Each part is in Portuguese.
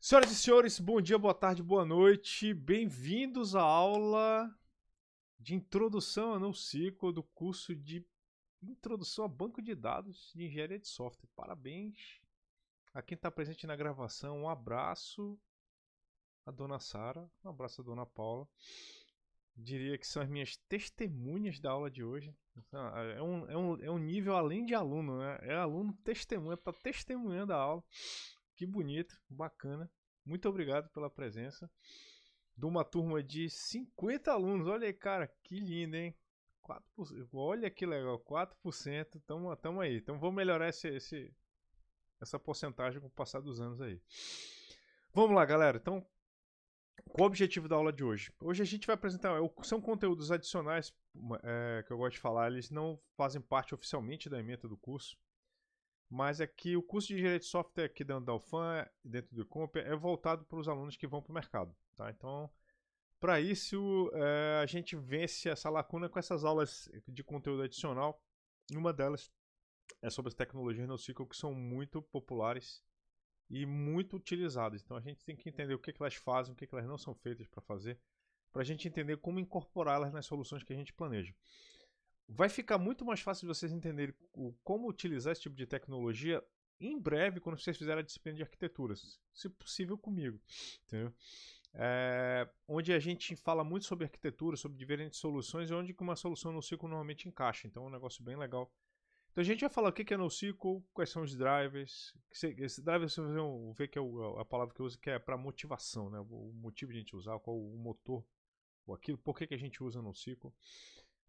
Senhoras e senhores, bom dia, boa tarde, boa noite. Bem-vindos à aula de introdução a NoSQL do curso de Introdução a Banco de Dados de Engenharia de Software. Parabéns a quem está presente na gravação. Um abraço à dona Sara, um abraço à dona Paula. Diria que são as minhas testemunhas da aula de hoje. É um nível além de aluno, né? É aluno testemunha, está testemunhando a aula. Que bonito, bacana. Muito obrigado pela presença. De uma turma de 50 alunos. Olha aí, cara, que lindo, hein? 4%. Olha que legal, 4%. Tamo aí. Então vamos melhorar essa porcentagem com o passar dos anos aí. Vamos lá, galera. Então, qual o objetivo da aula de hoje? Hoje a gente vai apresentar. São conteúdos adicionais que eu gosto de falar. Eles não fazem parte oficialmente da ementa do curso. Mas aqui o curso de Engenharia de Software aqui dentro da UFAM, dentro do ICOMP, é voltado para os alunos que vão para o mercado. Tá? Então, para isso, a gente vence essa lacuna com essas aulas de conteúdo adicional. E uma delas é sobre as tecnologias NoSQL, que são muito populares e muito utilizadas. Então, a gente tem que entender o que elas fazem, o que elas não são feitas para fazer, para a gente entender como incorporá-las nas soluções que a gente planeja. Vai ficar muito mais fácil de vocês entenderem como utilizar esse tipo de tecnologia em breve, quando vocês fizerem a disciplina de arquitetura, se possível comigo, entendeu? Onde a gente fala muito sobre arquitetura, sobre diferentes soluções, e onde uma solução NoSQL normalmente encaixa. Então é um negócio bem legal. Então a gente vai falar o que é NoSQL, quais são os drivers. Esse driver vocês vão ver que é a palavra que eu uso, que é para motivação, né? O motivo de a gente usar, qual o motor, ou aquilo, por que a gente usa NoSQL.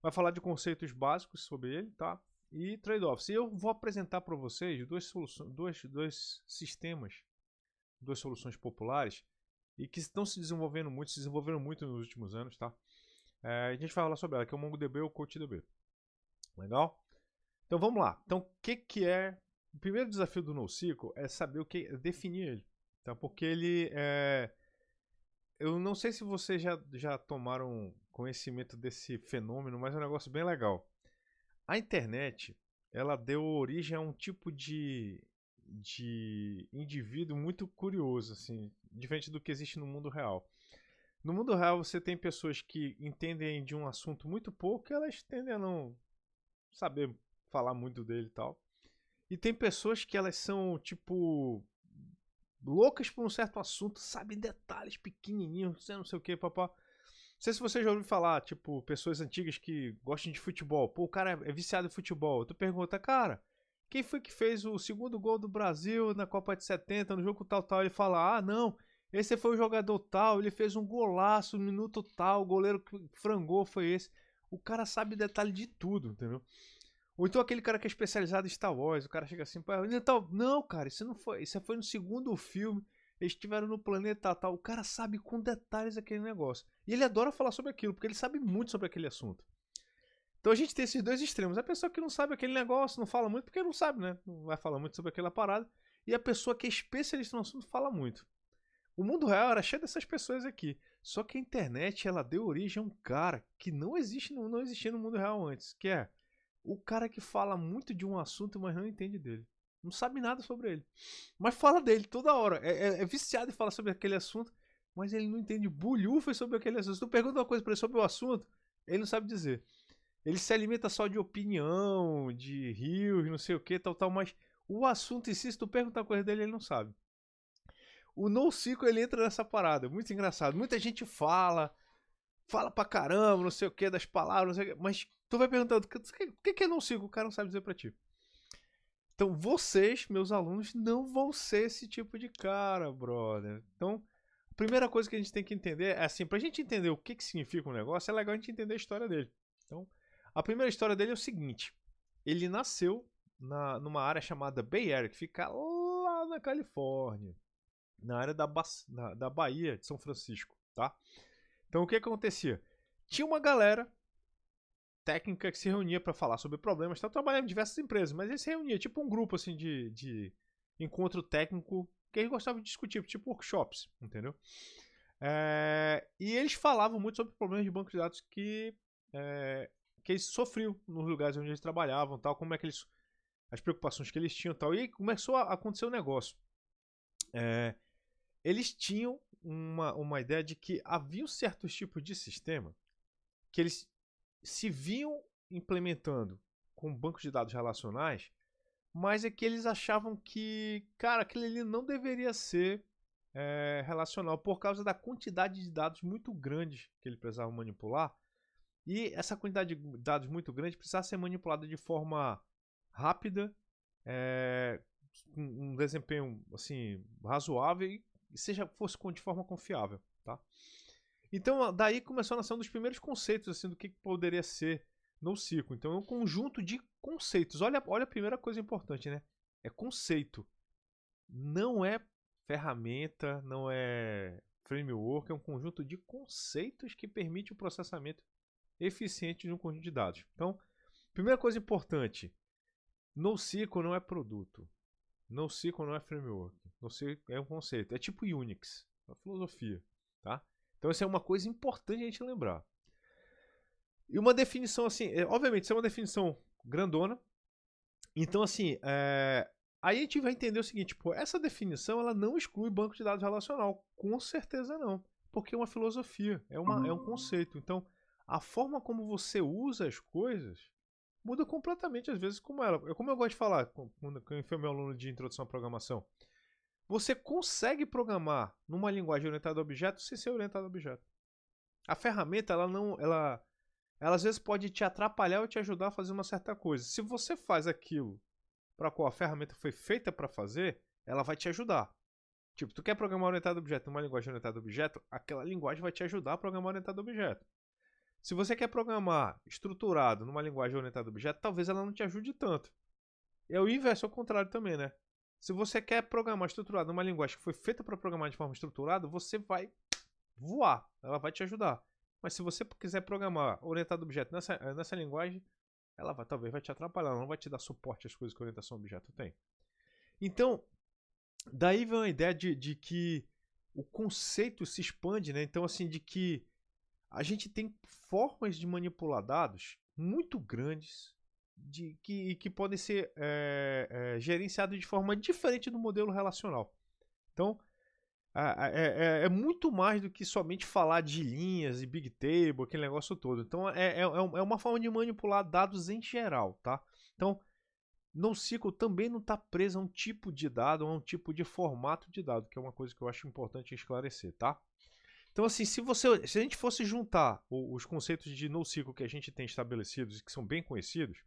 Vai falar de conceitos básicos sobre ele, tá? E trade-offs. E eu vou apresentar para vocês dois sistemas, duas soluções populares e que estão se desenvolvendo muito nos últimos anos, tá? A gente vai falar sobre ela, que é o MongoDB ou o CoachDB. Legal? Então vamos lá. Então o que é... O primeiro desafio do NoSQL é saber definir ele, tá? Porque ele é... Eu não sei se vocês já tomaram conhecimento desse fenômeno, mas é um negócio bem legal. A internet, ela deu origem a um tipo de indivíduo muito curioso, assim, diferente do que existe no mundo real. No mundo real, você tem pessoas que entendem de um assunto muito pouco e elas tendem a não saber falar muito dele e tal. E tem pessoas que elas são, tipo, loucas por um certo assunto, sabem detalhes pequenininhos, não sei o que, papá. Não sei se você já ouviu falar, tipo, pessoas antigas que gostam de futebol. Pô, o cara é viciado em futebol. Tu pergunta, cara, quem foi que fez o segundo gol do Brasil na Copa de 70, no jogo tal, tal? Ele fala, ah, não, esse foi o jogador tal, ele fez um golaço no minuto tal, o goleiro que frangou foi esse. O cara sabe detalhe de tudo, entendeu? Ou então aquele cara que é especializado em Star Wars, o cara chega assim, não, cara, isso não foi, isso foi no segundo filme, eles estiveram no planeta tal, o cara sabe com detalhes aquele negócio. E ele adora falar sobre aquilo, porque ele sabe muito sobre aquele assunto. Então a gente tem esses dois extremos, a pessoa que não sabe aquele negócio, não fala muito, porque não sabe, né, não vai falar muito sobre aquela parada, e a pessoa que é especialista no assunto fala muito. O mundo real era cheio dessas pessoas aqui, só que a internet, ela deu origem a um cara que não existia no mundo real antes, que é o cara que fala muito de um assunto, mas não entende dele. Não sabe nada sobre ele. Mas fala dele toda hora. É viciado em falar sobre aquele assunto, mas ele não entende bulhufas sobre aquele assunto. Se tu pergunta uma coisa pra ele sobre o assunto, ele não sabe dizer. Ele se alimenta só de opinião, de rios, não sei o que, tal, tal, mas o assunto em si, se tu perguntar uma coisa dele, ele não sabe. O NoSQL, ele entra nessa parada. Muito engraçado. Muita gente fala pra caramba, não sei o que, das palavras, não sei o que, mas tu vai perguntando, o que é NoSQL? O cara não sabe dizer pra ti. Então vocês, meus alunos, não vão ser esse tipo de cara, brother. Então, a primeira coisa que a gente tem que entender é assim, pra gente entender o que significa um negócio, é legal a gente entender a história dele. Então, a primeira história dele é o seguinte, ele nasceu numa área chamada Bay Area, que fica lá na Califórnia, na área da Bahia de São Francisco, tá? Então o que acontecia? Tinha uma galera técnica que se reunia para falar sobre problemas, tá trabalhando em diversas empresas, mas eles se reuniam tipo um grupo assim de encontro técnico que eles gostavam de discutir, tipo workshops, entendeu? E eles falavam muito sobre problemas de banco de dados que eles sofriam nos lugares onde eles trabalhavam, tal, como é que eles, as preocupações que eles tinham, tal, e começou a acontecer um negócio. eles tinham uma ideia de que havia certos tipos de sistema que eles se viam implementando com bancos de dados relacionais, mas é que eles achavam que, cara, aquele ali não deveria ser relacional por causa da quantidade de dados muito grandes que ele precisava manipular. E essa quantidade de dados muito grande precisava ser manipulada de forma rápida, com um desempenho assim razoável e fosse de forma confiável, tá? Então daí começou a nascer um dos primeiros conceitos assim do que poderia ser NoSQL. Então é um conjunto de conceitos. Olha a primeira coisa importante, né? É conceito. Não é ferramenta, não é framework, é um conjunto de conceitos que permite o processamento eficiente de um conjunto de dados. Então, primeira coisa importante, NoSQL não é produto. NoSQL não é framework. NoSQL é um conceito. É tipo Unix, é uma filosofia, tá? Então, essa é uma coisa importante a gente lembrar. E uma definição assim, obviamente, isso é uma definição grandona. Então, assim, aí a gente vai entender o seguinte, pô, essa definição ela não exclui banco de dados relacional, com certeza não, porque é uma filosofia, é um conceito. Então, a forma como você usa as coisas muda completamente às vezes como ela. Como eu gosto de falar, quando eu fui meu aluno de introdução à programação, você consegue programar numa linguagem orientada a objeto sem ser orientada a objeto. A ferramenta, ela às vezes pode te atrapalhar ou te ajudar a fazer uma certa coisa. Se você faz aquilo para qual a ferramenta foi feita para fazer, ela vai te ajudar. Tipo, tu quer programar orientado a objeto numa linguagem orientada a objeto, aquela linguagem vai te ajudar a programar orientado a objeto. Se você quer programar estruturado numa linguagem orientada a objeto, talvez ela não te ajude tanto. É o inverso, ao contrário também, né? Se você quer programar estruturado numa linguagem que foi feita para programar de forma estruturada, você vai voar, ela vai te ajudar. Mas se você quiser programar orientado a objeto nessa linguagem, ela talvez vai te atrapalhar, ela não vai te dar suporte às coisas que a orientação a objeto tem. Então, daí vem a ideia de que o conceito se expande, né? Então, assim, de que a gente tem formas de manipular dados muito grandes que podem ser gerenciados de forma diferente do modelo relacional. Então, é muito mais do que somente falar de linhas e big table, aquele negócio todo. Então, é uma forma de manipular dados em geral, tá? Então, NoSQL também não está preso a um tipo de dado, a um tipo de formato de dado, que é uma coisa que eu acho importante esclarecer, tá? Então, assim, se a gente fosse juntar os conceitos de NoSQL que a gente tem estabelecidos e que são bem conhecidos,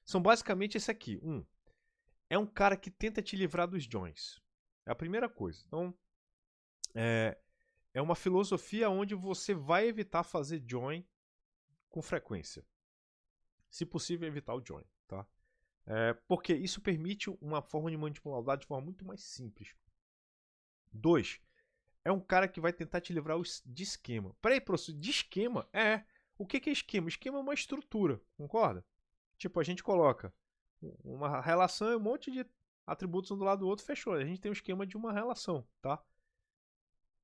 são basicamente esse aqui. É um cara que tenta te livrar dos joins. É a primeira coisa. Então, é uma filosofia onde você vai evitar fazer join com frequência. Se possível, evitar o join, tá? Porque isso permite uma forma de manipular o dado de forma muito mais simples. 2. É um cara que vai tentar te livrar de esquema. Peraí, professor, de esquema? O que é esquema? Esquema é uma estrutura, concorda? Tipo, a gente coloca uma relação e um monte de atributos um do lado do outro, fechou. A gente tem um esquema de uma relação, tá?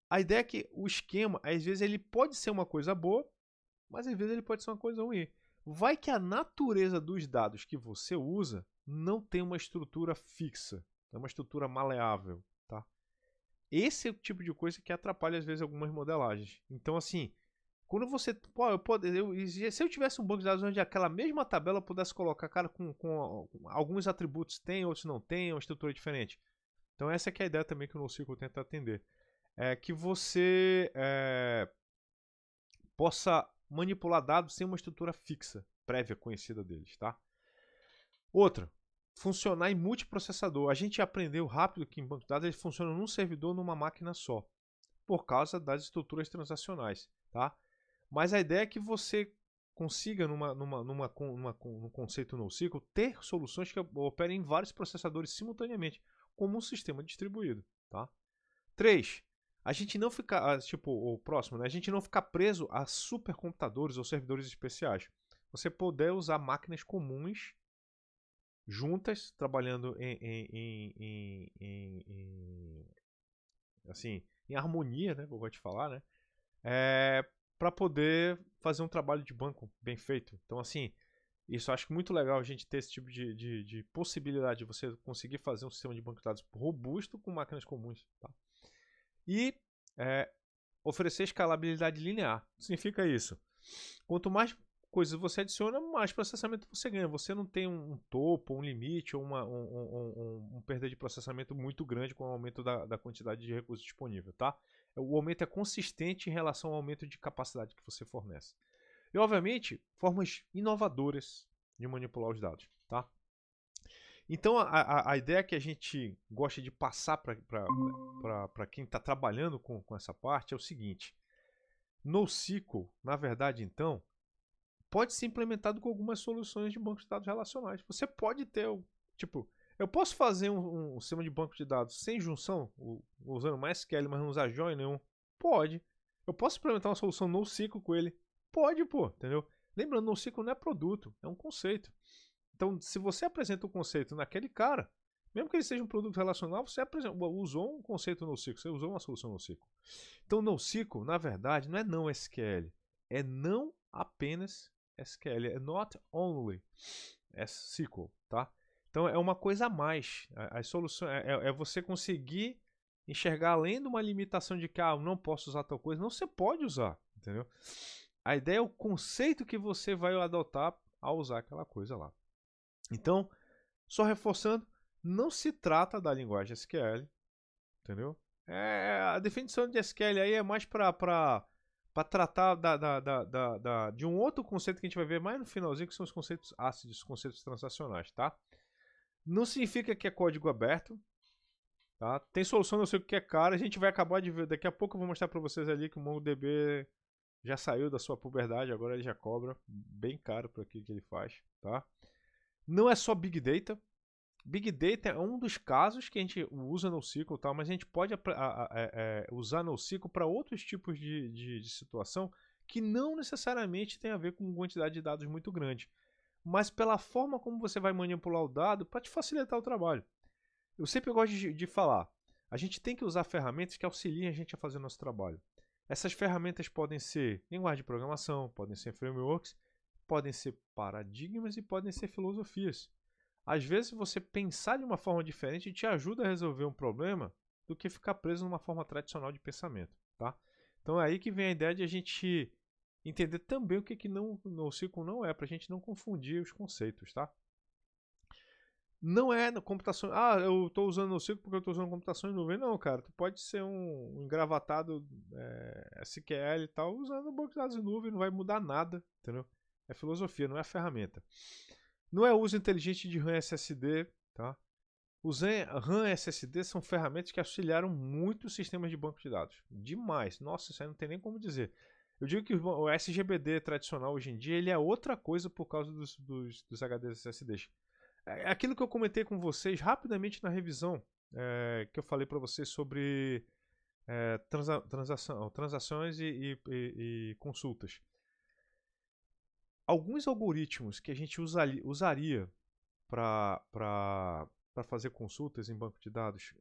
A ideia é que o esquema, às vezes, ele pode ser uma coisa boa, mas às vezes ele pode ser uma coisa ruim. Vai que a natureza dos dados que você usa não tem uma estrutura fixa, é uma estrutura maleável, tá? Esse é o tipo de coisa que atrapalha às vezes algumas modelagens. Então, assim, quando você. Se eu tivesse um banco de dados onde aquela mesma tabela eu pudesse colocar, cara, com alguns atributos tem, outros não tem, uma estrutura diferente. Então, essa é a ideia também que o NoSQL tenta atender. É que você possa manipular dados sem uma estrutura fixa, prévia, conhecida deles, tá? Outra, funcionar em multiprocessador. A gente aprendeu rápido que em banco de dados eles funcionam num servidor numa máquina só, por causa das estruturas transacionais, tá? Mas a ideia é que você consiga, num conceito NoSQL, ter soluções que operem em vários processadores simultaneamente, como um sistema distribuído, tá? 3. A gente não ficar, tipo, o próximo, né? A gente não ficar preso a supercomputadores ou servidores especiais. Você poder usar máquinas comuns juntas, trabalhando assim, em harmonia, né? Eu gosto de falar, né? Para poder fazer um trabalho de banco bem feito. Então, assim, isso eu acho muito legal a gente ter esse tipo de possibilidade de você conseguir fazer um sistema de banco de dados robusto com máquinas comuns, tá? E oferecer escalabilidade linear. O que significa isso? Quanto mais coisas você adiciona, mais processamento você ganha. Você não tem um topo, um limite ou uma perda de processamento muito grande com o aumento da quantidade de recursos disponível, tá? O aumento é consistente em relação ao aumento de capacidade que você fornece. E, obviamente, formas inovadoras de manipular os dados, tá? Então, a ideia que a gente gosta de passar para quem está trabalhando com essa parte é o seguinte. NoSQL, na verdade, então, pode ser implementado com algumas soluções de banco de dados relacionais. Você pode ter, tipo, eu posso fazer um sistema de banco de dados sem junção, usando MySQL, mas não usar join nenhum? Pode. Eu posso implementar uma solução NoSQL com ele? Pode, pô, entendeu? Lembrando, NoSQL não é produto, é um conceito. Então, se você apresenta um conceito naquele cara, mesmo que ele seja um produto relacional, você usou um conceito NoSQL, você usou uma solução NoSQL. Então, NoSQL, na verdade, não é não SQL, é não apenas SQL, é not only SQL, tá? Então, é uma coisa a mais. As soluções é você conseguir enxergar além de uma limitação de que eu não posso usar tal coisa. Não, você pode usar, entendeu? A ideia é o conceito que você vai adotar ao usar aquela coisa lá. Então, só reforçando, não se trata da linguagem SQL, entendeu? A definição de SQL aí é mais para tratar de um outro conceito que a gente vai ver mais no finalzinho, que são os conceitos ácidos, os conceitos transacionais, tá? Não significa que é código aberto, tá? Tem solução, não sei o que é cara, a gente vai acabar de ver, daqui a pouco eu vou mostrar para vocês ali que o MongoDB já saiu da sua puberdade, agora ele já cobra bem caro para aquilo que ele faz, tá? Não é só Big Data. Big Data é um dos casos que a gente usa NoSQL e tal, mas a gente pode usar NoSQL para outros tipos de situação que não necessariamente tem a ver com quantidade de dados muito grande, mas pela forma como você vai manipular o dado para te facilitar o trabalho. Eu sempre gosto de falar, a gente tem que usar ferramentas que auxiliem a gente a fazer o nosso trabalho. Essas ferramentas podem ser linguagem de programação, podem ser frameworks, podem ser paradigmas e podem ser filosofias. Às vezes você pensar de uma forma diferente te ajuda a resolver um problema do que ficar preso numa forma tradicional de pensamento, tá? Então é aí que vem a ideia de a gente entender também o que NoSQL não é, para a gente não confundir os conceitos, tá? Não é computação. Eu estou usando NoSQL porque eu estou usando computação em nuvem. Não, cara. Tu pode ser um engravatado SQL e tal, usando banco de dados em nuvem, não vai mudar nada, entendeu? É filosofia, não é ferramenta. Não é uso inteligente de RAM SSD, tá? Os RAM SSD são ferramentas que auxiliaram muito os sistemas de banco de dados. Demais. Nossa, isso aí não tem nem como dizer. Eu digo que o SGBD tradicional hoje em dia ele é outra coisa por causa dos HDs SSDs. É aquilo que eu comentei com vocês rapidamente na revisão, que eu falei para vocês sobre transações e consultas. Alguns algoritmos que a gente usaria para fazer consultas em banco de dados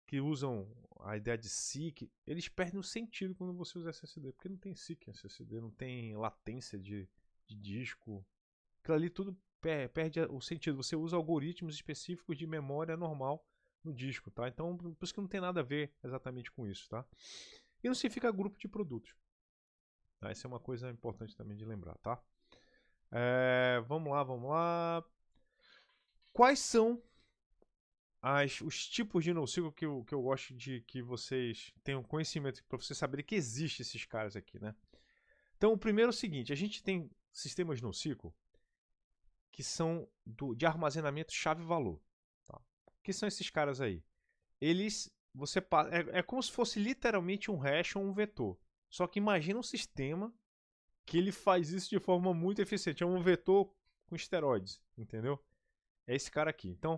que usam a ideia de SIC, eles perdem o sentido quando você usa SSD, porque não tem SIC em SSD, não tem latência de disco. Aquilo ali tudo perde o sentido. Você usa algoritmos específicos de memória normal no disco, tá? Então, por isso que não tem nada a ver exatamente com isso, tá? E não significa grupo de produtos. Tá? Isso é uma coisa importante também de lembrar, tá? Vamos lá. Quais são os tipos de NoSQL que eu gosto de que vocês tenham conhecimento, para vocês saberem que existem esses caras aqui, né? Então, o primeiro é o seguinte, a gente tem sistemas NoSQL que são de armazenamento chave-valor. Tá? O que são esses caras aí? É como se fosse literalmente um hash ou um vetor. Só que imagina um sistema que ele faz isso de forma muito eficiente. É um vetor com esteroides, entendeu? É esse cara aqui. Então,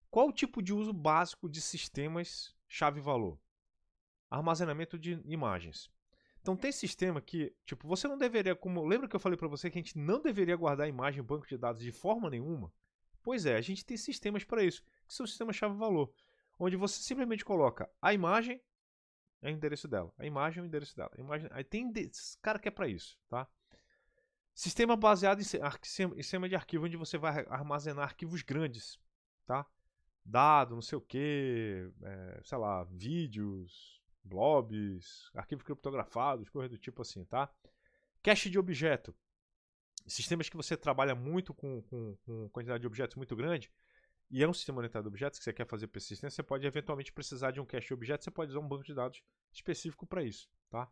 qual o tipo de uso básico de sistemas chave-valor? Armazenamento de imagens. Então tem sistema que, tipo, você não deveria, lembra que eu falei para você que a gente não deveria guardar imagem em banco de dados de forma nenhuma? Pois é, a gente tem sistemas para isso, que são sistemas chave-valor, onde você simplesmente coloca a imagem, é o endereço dela, a imagem é o endereço dela, aí tem cara que é para isso, tá? Sistema baseado em sistema de arquivo, onde você vai armazenar arquivos grandes, tá? dado, não sei o que, sei lá, vídeos, blobs, arquivos criptografados, coisas do tipo assim, tá? Cache de objeto. Sistemas que você trabalha muito com quantidade de objetos muito grande, e é um sistema orientado a objetos que você quer fazer persistência, você pode eventualmente precisar de um cache de objetos, você pode usar um banco de dados específico para isso, tá?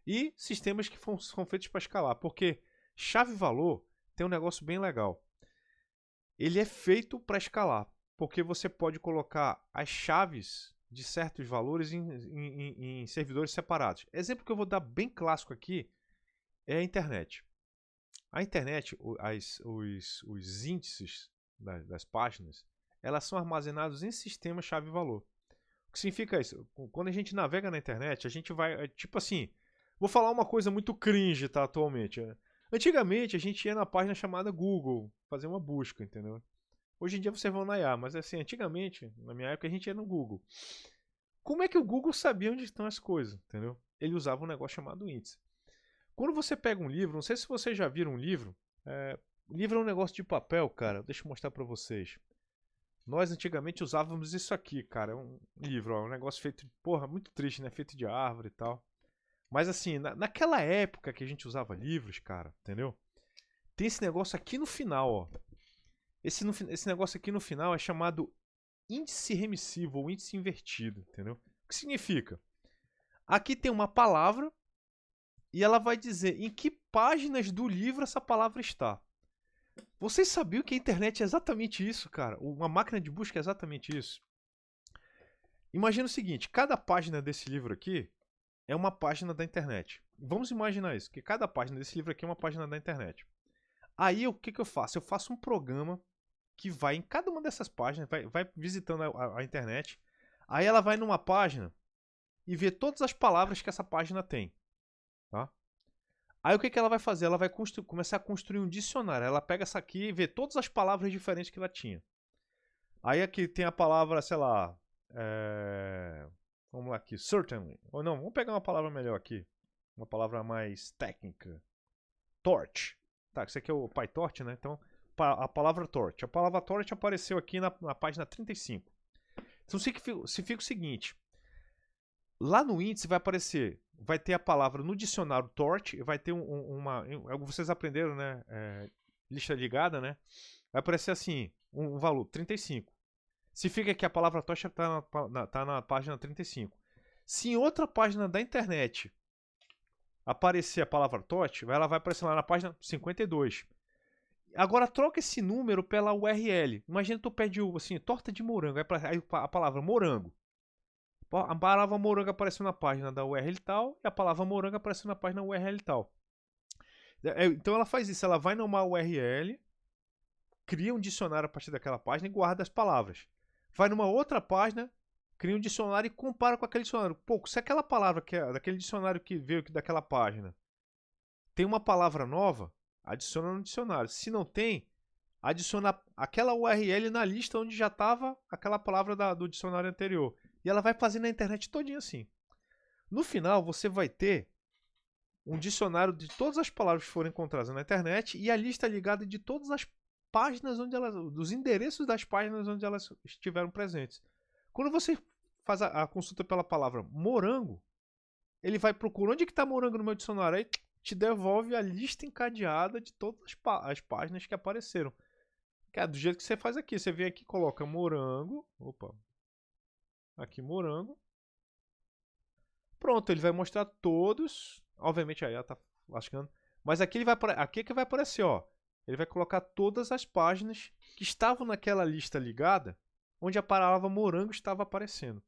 E sistemas que são feitos para escalar, porque chave-valor tem um negócio bem legal. Ele é feito para escalar, porque você pode colocar as chaves de certos valores em servidores separados. Exemplo que eu vou dar bem clássico aqui é a internet. A internet, os índices das páginas, elas são armazenados em sistema chave-valor. O que significa isso? Quando a gente navega na internet, a gente vai, tipo assim, vou falar uma coisa muito cringe, tá, atualmente. Antigamente, a gente ia na página chamada Google, fazer uma busca, entendeu? Hoje em dia vocês vão na IA, mas assim, antigamente, na minha época, a gente ia no Google. Como é que o Google sabia onde estão as coisas, entendeu? Ele usava um negócio chamado índice. Quando você pega um livro, não sei se vocês já viram um livro, livro é um negócio de papel, cara, deixa eu mostrar pra vocês. Nós antigamente usávamos isso aqui, cara, é um livro, ó, um negócio feito, porra, muito triste, né, feito de árvore e tal. Mas assim, naquela época que a gente usava livros, cara, entendeu? Tem esse negócio aqui no final, ó. Esse negócio aqui no final é chamado índice remissivo ou índice invertido, entendeu? O que significa? Aqui tem uma palavra e ela vai dizer em que páginas do livro essa palavra está. Vocês sabiam que a internet é exatamente isso, cara? Uma máquina de busca é exatamente isso. Imagina o seguinte, cada página desse livro aqui é uma página da internet. Vamos imaginar isso, que cada página desse livro aqui é uma página da internet. Aí o que eu faço? Eu faço um programa que vai em cada uma dessas páginas, vai visitando a internet. Aí ela vai numa página e vê todas as palavras que essa página tem. Tá? Aí o que ela vai fazer? Ela vai começar a construir um dicionário. Ela pega essa aqui e vê todas as palavras diferentes que ela tinha. Aí aqui tem a palavra, sei lá. Vamos lá aqui, certainly. Ou não, vamos pegar uma palavra melhor aqui. Uma palavra mais técnica. Torch. Tá, isso aqui é o PyTorch, né? Então, a palavra torch. A palavra torch apareceu aqui na página 35. Então significa o seguinte. Lá no índice vai aparecer, vai ter a palavra no dicionário torch, vai ter vocês aprenderam, né? Lista ligada, né? Vai aparecer assim, um valor, 35. Significa que a palavra torch está na página 35. Se em outra página da internet aparecer a palavra torch, ela vai aparecer lá na página 52. Agora troca esse número pela URL. Imagina tu pede assim, torta de morango, aí a palavra morango. A palavra morango apareceu na página da URL tal e a palavra morango apareceu na página URL tal. Então ela faz isso, ela vai numa URL, cria um dicionário a partir daquela página e guarda as palavras. Vai numa outra página, cria um dicionário e compara com aquele dicionário. Pô, se aquela palavra que é daquele dicionário que veio daquela página tem uma palavra nova, adiciona no dicionário. Se não tem, adiciona aquela URL na lista onde já estava aquela palavra do dicionário anterior. E ela vai fazer na internet todinha assim. No final, você vai ter um dicionário de todas as palavras que foram encontradas na internet e a lista ligada de todas as páginas dos endereços das páginas onde elas estiveram presentes. Quando você faz a consulta pela palavra morango, ele vai procurar onde que está morango no meu dicionário, aí te devolve a lista encadeada de todas as páginas que apareceram. Que é do jeito que você faz aqui. Você vem aqui e coloca morango. Opa. Aqui morango. Pronto, ele vai mostrar todos. Obviamente aí ela tá lascando. Mas aqui aqui que vai aparecer, ó. Ele vai colocar todas as páginas que estavam naquela lista ligada, onde a palavra morango estava aparecendo.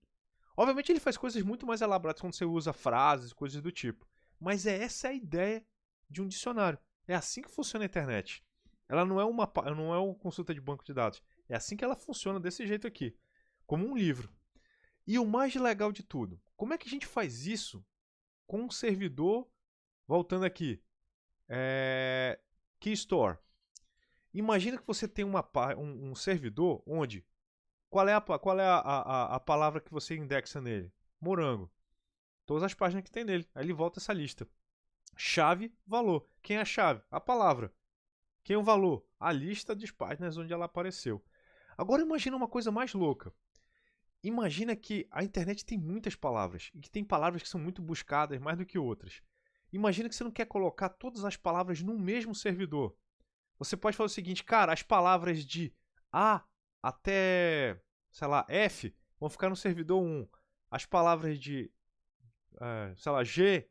Obviamente ele faz coisas muito mais elaboradas quando você usa frases, coisas do tipo. Mas essa é a ideia de um dicionário. É assim que funciona a internet. Ela não é uma consulta de banco de dados. É assim que ela funciona desse jeito aqui. Como um livro. E o mais legal de tudo, como é que a gente faz isso com um servidor, voltando aqui, Keystore. Imagina que você tem um servidor onde, qual é a palavra que você indexa nele? Morango. Todas as páginas que tem nele. Aí ele volta essa lista. Chave, valor. Quem é a chave? A palavra. Quem é o valor? A lista de páginas onde ela apareceu. Agora imagina uma coisa mais louca. Imagina que a internet tem muitas palavras e que tem palavras que são muito buscadas mais do que outras. Imagina que você não quer colocar todas as palavras no mesmo servidor. Você pode fazer o seguinte, cara, as palavras de A até, sei lá, F vão ficar no servidor 1. As palavras de, sei lá, G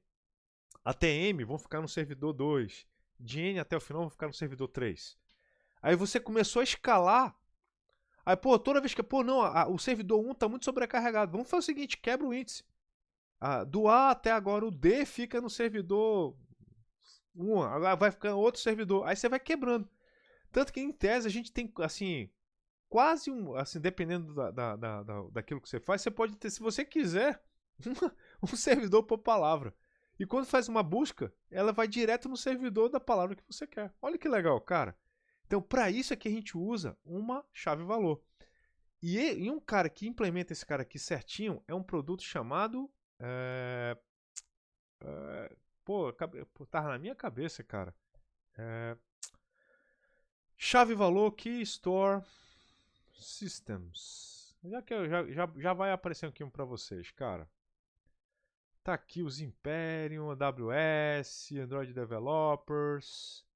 até M vão ficar no servidor 2. De N até o final vão ficar no servidor 3. Aí você começou a escalar. Aí, pô, toda vez que, pô, não, o servidor 1 tá muito sobrecarregado. Vamos fazer o seguinte, quebra o índice. Do A até agora o D fica no servidor 1, agora vai ficar outro servidor. Aí você vai quebrando. Tanto que em tese a gente tem, assim, quase um, assim, dependendo daquilo que você faz, você pode ter, se você quiser, um servidor por palavra. E quando faz uma busca, ela vai direto no servidor da palavra que você quer. Olha que legal, cara. Então, para isso é que a gente usa uma chave valor. E um cara que implementa esse cara aqui certinho é um produto chamado... tava na minha cabeça, cara. Chave valor Key Store Systems. Já vai aparecer aqui um para vocês, cara. Tá aqui os Imperium, AWS, Android Developers.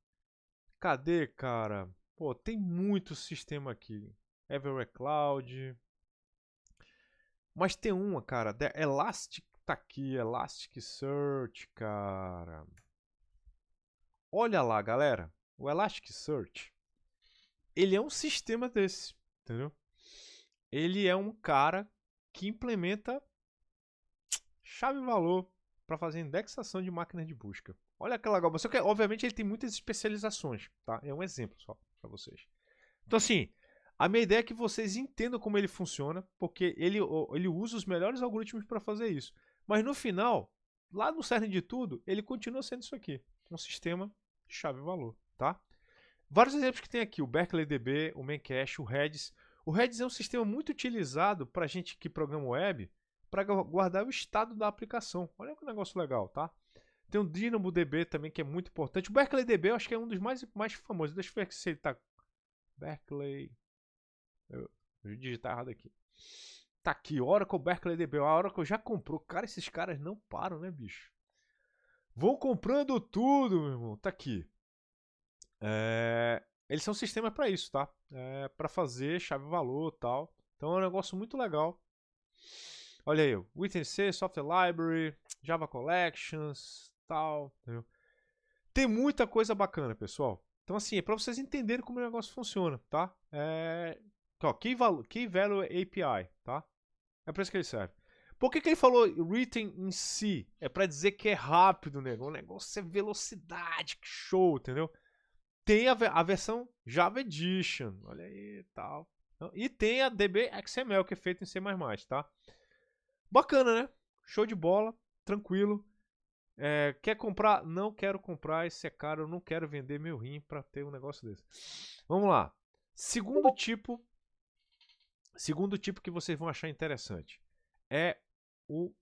Cadê, cara? Pô, tem muito sistema aqui. Everywhere Cloud. Mas tem uma, cara. Elastic tá aqui. Elasticsearch, cara. Olha lá, galera. O Elasticsearch, ele é um sistema desse, entendeu? Ele é um cara que implementa chave-valor para fazer indexação de máquinas de busca. Olha que legal. Obviamente ele tem muitas especializações, tá? É um exemplo só para vocês. Então assim, a minha ideia é que vocês entendam como ele funciona, porque ele usa os melhores algoritmos para fazer isso. Mas no final, lá no cerne de tudo, ele continua sendo isso aqui, um sistema de chave-valor, tá? Vários exemplos que tem aqui, o Berkeley DB, o Memcache, o Redis. O Redis é um sistema muito utilizado para gente que programa web, para guardar o estado da aplicação. Olha que negócio legal, tá? Tem o DynamoDB também, que é muito importante. O Berkeley DB eu acho que é um dos mais famosos. Deixa eu ver se ele tá... Berkeley... Eu digitar errado aqui. Tá aqui, Oracle Berkeley DB. A Oracle já comprou. Cara, esses caras não param, né, bicho? Vou comprando tudo, meu irmão. Tá aqui. Eles são sistemas para isso, tá? Para fazer chave-valor e tal. Então é um negócio muito legal. Olha aí, o ITC, Software Library, Java Collections, tal. Entendeu? Tem muita coisa bacana, pessoal. Então assim, é para vocês entenderem como o negócio funciona, tá? Key Value API, tá? É para isso que ele serve. Por que ele falou written em C? É para dizer que é rápido, né? O negócio é velocidade, que show, entendeu? Tem a versão Java Edition, olha aí, tal. E tem a DB XML, que é feita em C++, tá? Bacana, né? Show de bola, tranquilo. Quer comprar? Não quero comprar, esse é caro, eu não quero vender meu rim para ter um negócio desse. Vamos lá. Segundo tipo que vocês vão achar interessante é o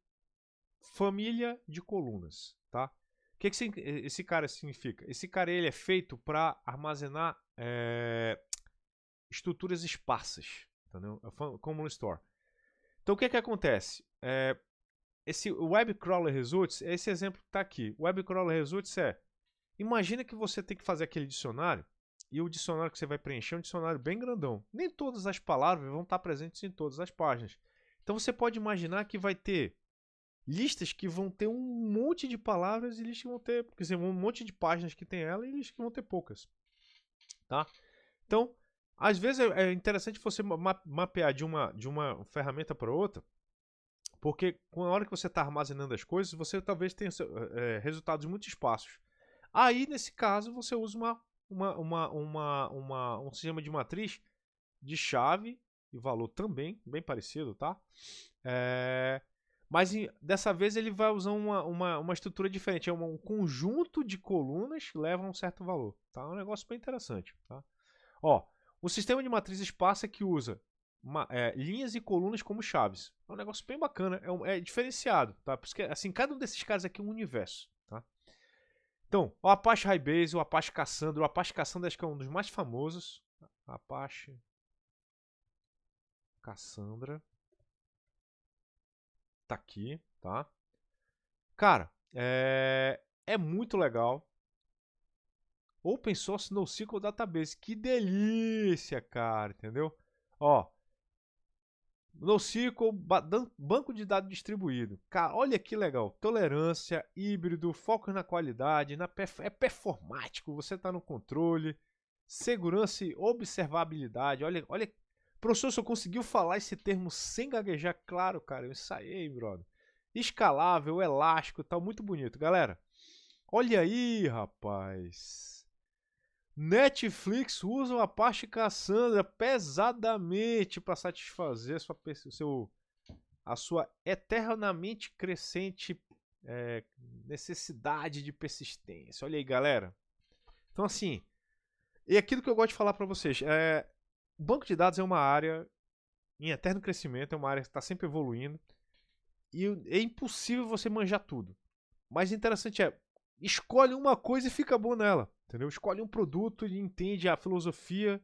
família de colunas, tá? O que esse cara significa? Esse cara ele é feito para armazenar estruturas esparsas, entendeu? Common Store. Então o que acontece? Esse Web Crawler Results, esse exemplo que está aqui. O Web Crawler Results imagina que você tem que fazer aquele dicionário e o dicionário que você vai preencher é um dicionário bem grandão. Nem todas as palavras vão estar presentes em todas as páginas. Então você pode imaginar que vai ter listas que vão ter um monte de palavras e listas que vão ter, quer dizer, um monte de páginas que tem ela e listas que vão ter poucas, tá? Então, às vezes é interessante você mapear de uma ferramenta para outra, porque na hora que você está armazenando as coisas, você talvez tenha resultados muito esparsos. Aí, nesse caso, você usa um sistema de matriz de chave e valor também, bem parecido, tá? Mas dessa vez ele vai usar uma estrutura diferente. É um conjunto de colunas que levam a um certo valor. Tá? É um negócio bem interessante. Tá? Ó, o sistema de matriz esparsa que usa linhas e colunas como chaves. É um negócio bem bacana. É diferenciado. Tá? Porque, assim, cada um desses caras aqui é um universo. Tá? Então, o Apache Hybase, o Apache Cassandra. O Apache Cassandra acho que é um dos mais famosos. Apache Cassandra. Tá aqui, tá? Cara, é muito legal. Open Source NoSQL Database. Que delícia, cara, entendeu? Ó, NoSQL, banco de dados distribuído. Cara, olha que legal. Tolerância, híbrido, foco na qualidade, é performático, você está no controle, segurança e observabilidade. Olha, olha. Professor, você conseguiu falar esse termo sem gaguejar? Claro, cara, eu ensaiei, brother. Escalável, elástico, tá muito bonito. Galera, olha aí, rapaz. Netflix usa o Apache Cassandra pesadamente para satisfazer a sua eternamente crescente necessidade de persistência. Olha aí, galera. Então, assim, e aquilo que eu gosto de falar para vocês, o banco de dados é uma área em eterno crescimento, é uma área que está sempre evoluindo e é impossível você manjar tudo. Mas o interessante escolhe uma coisa e fica bom nela. Entendeu? Escolhe um produto e entende a filosofia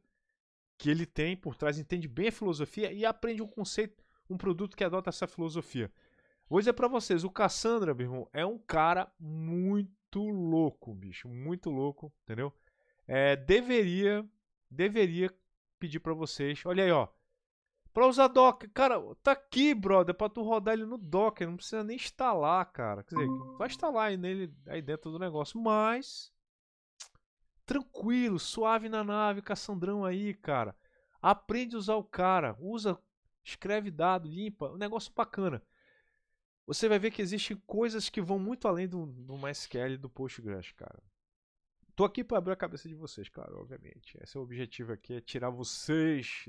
que ele tem por trás, entende bem a filosofia e aprende um conceito, um produto que adota essa filosofia. Vou dizer pra vocês, o Cassandra, meu irmão, é um cara muito louco, bicho, muito louco, entendeu? Deveria pedir pra vocês, olha aí, ó, pra usar Docker, cara, tá aqui, brother, pra tu rodar ele no Docker, não precisa nem instalar, cara, quer dizer, vai instalar nele aí dentro do negócio, mas tranquilo, suave na nave, Cassandrão aí, cara. Aprende a usar o cara, usa, escreve dado, limpa, um negócio bacana. Você vai ver que existem coisas que vão muito além do MySQL e do Postgres, cara. Tô aqui para abrir a cabeça de vocês, claro, obviamente. Esse é o objetivo aqui, é tirar vocês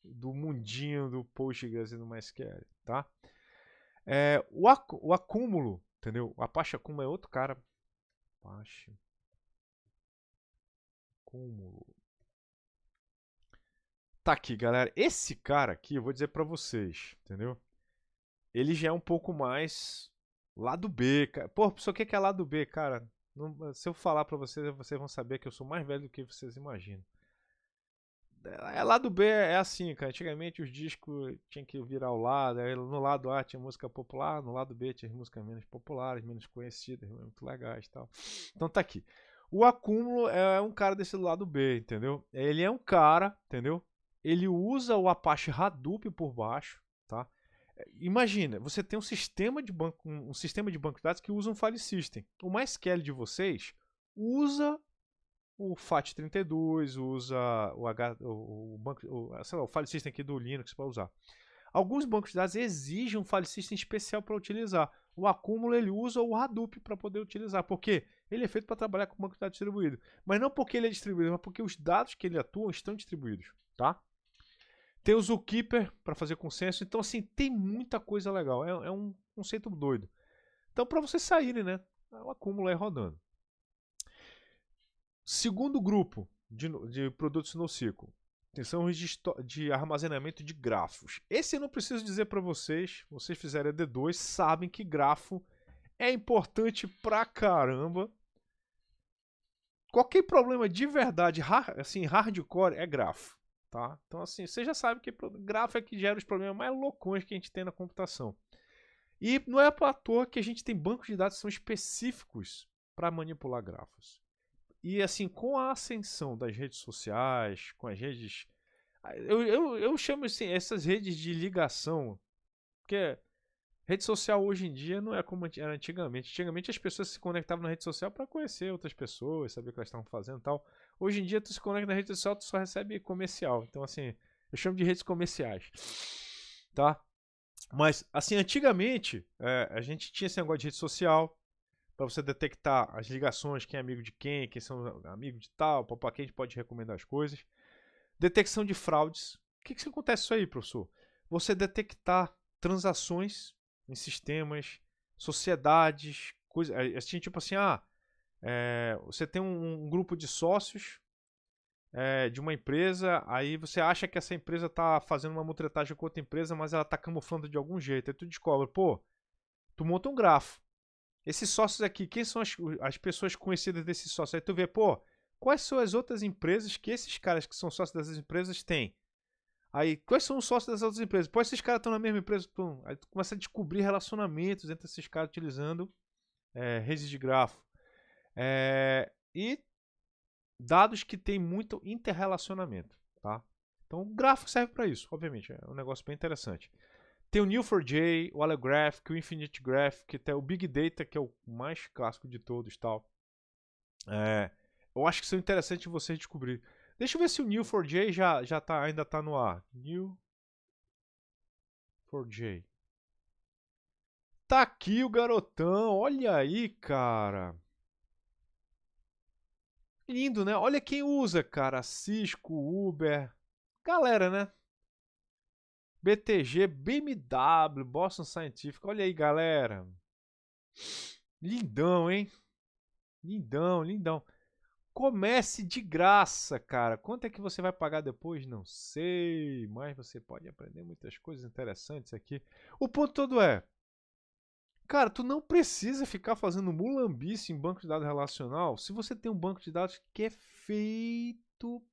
do mundinho do Postgres e do MySQL, tá? O acúmulo, entendeu? O Apache Acúmulo é outro cara. Apache Acúmulo. Tá aqui, galera. Esse cara aqui, eu vou dizer pra vocês, entendeu? Ele já é um pouco mais lado B, cara. Pô, pessoal, o que é lado B, cara? Se eu falar pra vocês, vocês vão saber que eu sou mais velho do que vocês imaginam. Lado B é assim, cara. Antigamente os discos tinham que virar ao lado. Aí no lado A tinha música popular, no lado B tinha músicas menos populares, menos conhecidas, muito legais e tal. Então tá aqui. O acúmulo é um cara desse lado B, entendeu? Ele é um cara, entendeu? Ele usa o Apache Hadoop por baixo, tá? Imagina, você tem um sistema de banco de dados que usa um file system. O MySQL de vocês usa o FAT32, usa o file system aqui do Linux para usar. Alguns bancos de dados exigem um file system especial para utilizar. O acúmulo ele usa o Hadoop para poder utilizar, porque ele é feito para trabalhar com banco de dados distribuído. Mas não porque ele é distribuído, mas porque os dados que ele atua estão distribuídos, tá? Tem o Zookeeper para fazer consenso. Então, assim, tem muita coisa legal. É um conceito doido. Então, para vocês saírem, né? O acúmulo aí rodando. Segundo grupo de produtos NoSQL. São os de armazenamento de grafos. Esse eu não preciso dizer para vocês. Vocês fizeram ED2, sabem que grafo é importante pra caramba. Qualquer problema de verdade, assim, hardcore, é grafo. Tá? Então, assim, você já sabe que grafo é que gera os problemas mais loucões que a gente tem na computação. E não é à toa que a gente tem bancos de dados que são específicos para manipular grafos. E assim, com a ascensão das redes sociais, com as redes. Eu chamo assim, essas redes de ligação, porque rede social hoje em dia não é como era antigamente. Antigamente as pessoas se conectavam na rede social para conhecer outras pessoas, saber o que elas estavam fazendo e tal. Hoje em dia tu se conecta na rede social, tu só recebe comercial. Então assim, eu chamo de redes comerciais. Tá? Mas assim, antigamente a gente tinha esse negócio de rede social para você detectar as ligações, quem é amigo de quem são amigos de tal, para quem a gente pode recomendar as coisas. Detecção de fraudes. O que acontece isso aí, professor? Você detectar transações em sistemas, sociedades, coisas assim, tipo assim, você tem um grupo de sócios de uma empresa, aí você acha que essa empresa está fazendo uma mutretagem com outra empresa, mas ela está camuflando de algum jeito, aí tu descobre, pô, tu monta um grafo. Esses sócios aqui, quem são as pessoas conhecidas desses sócios? Aí tu vê, pô, quais são as outras empresas que esses caras que são sócios dessas empresas têm? Aí, quais são os sócios das outras empresas? Pô, esses caras estão na mesma empresa. Aí tu começa a descobrir relacionamentos entre esses caras utilizando redes de grafo. E dados que tem muito interrelacionamento, tá? Então o gráfico serve para isso, obviamente, é um negócio bem interessante. Tem o Neo4j, o Allographic, o Infinite Graphic, tem o Big Data, que é o mais clássico de todos, tal. Eu acho que são interessantes vocês descobrir. Deixa eu ver se o Neo4j ainda tá no ar. Neo4j. Tá aqui o garotão, olha aí, cara. Lindo, né? Olha quem usa, cara. Cisco, Uber. Galera, né? BTG, BMW, Boston Scientific. Olha aí, galera. Lindão, hein? Lindão, lindão. Comece de graça, cara. Quanto é que você vai pagar depois? Não sei. Mas você pode aprender muitas coisas interessantes aqui. O ponto todo é... Cara, tu não precisa ficar fazendo mulambice em banco de dados relacional se você tem um banco de dados que é feito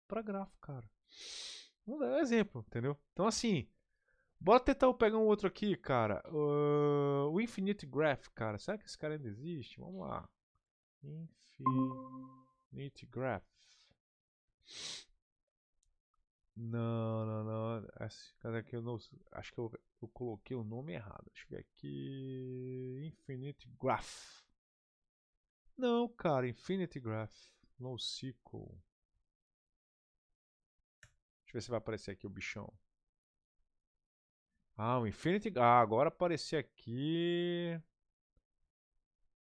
para grafo, cara. Vamos dar um exemplo, entendeu? Então, assim, bora tentar pegar um outro aqui, cara. O Infinite Graph, cara. Será que esse cara ainda existe? Vamos lá. Infinite Graph. Não, não, não. Esse cara aqui eu não. Acho que eu coloquei o nome errado. Deixa eu ver aqui. Infinite Graph. Não, cara. Infinite Graph. NoSQL. Deixa eu ver se vai aparecer aqui o bichão. Ah, o Infinity. Ah, agora apareceu aqui.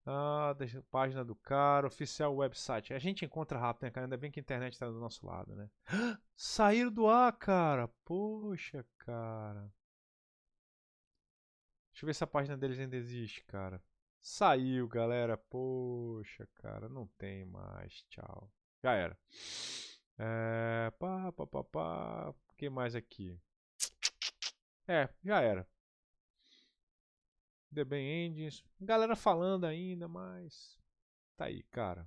Ah, deixa a página do cara, oficial website. A gente encontra rápido, né, cara? Ainda bem que a internet tá do nosso lado, né? Saíram do ar, cara. Poxa, cara. Deixa eu ver se a página deles ainda existe, cara. Saiu, galera. Poxa, cara. Não tem mais. Tchau. Já era. O que mais aqui? Já era. DB Engines. Galera falando ainda, mas... Tá aí, cara.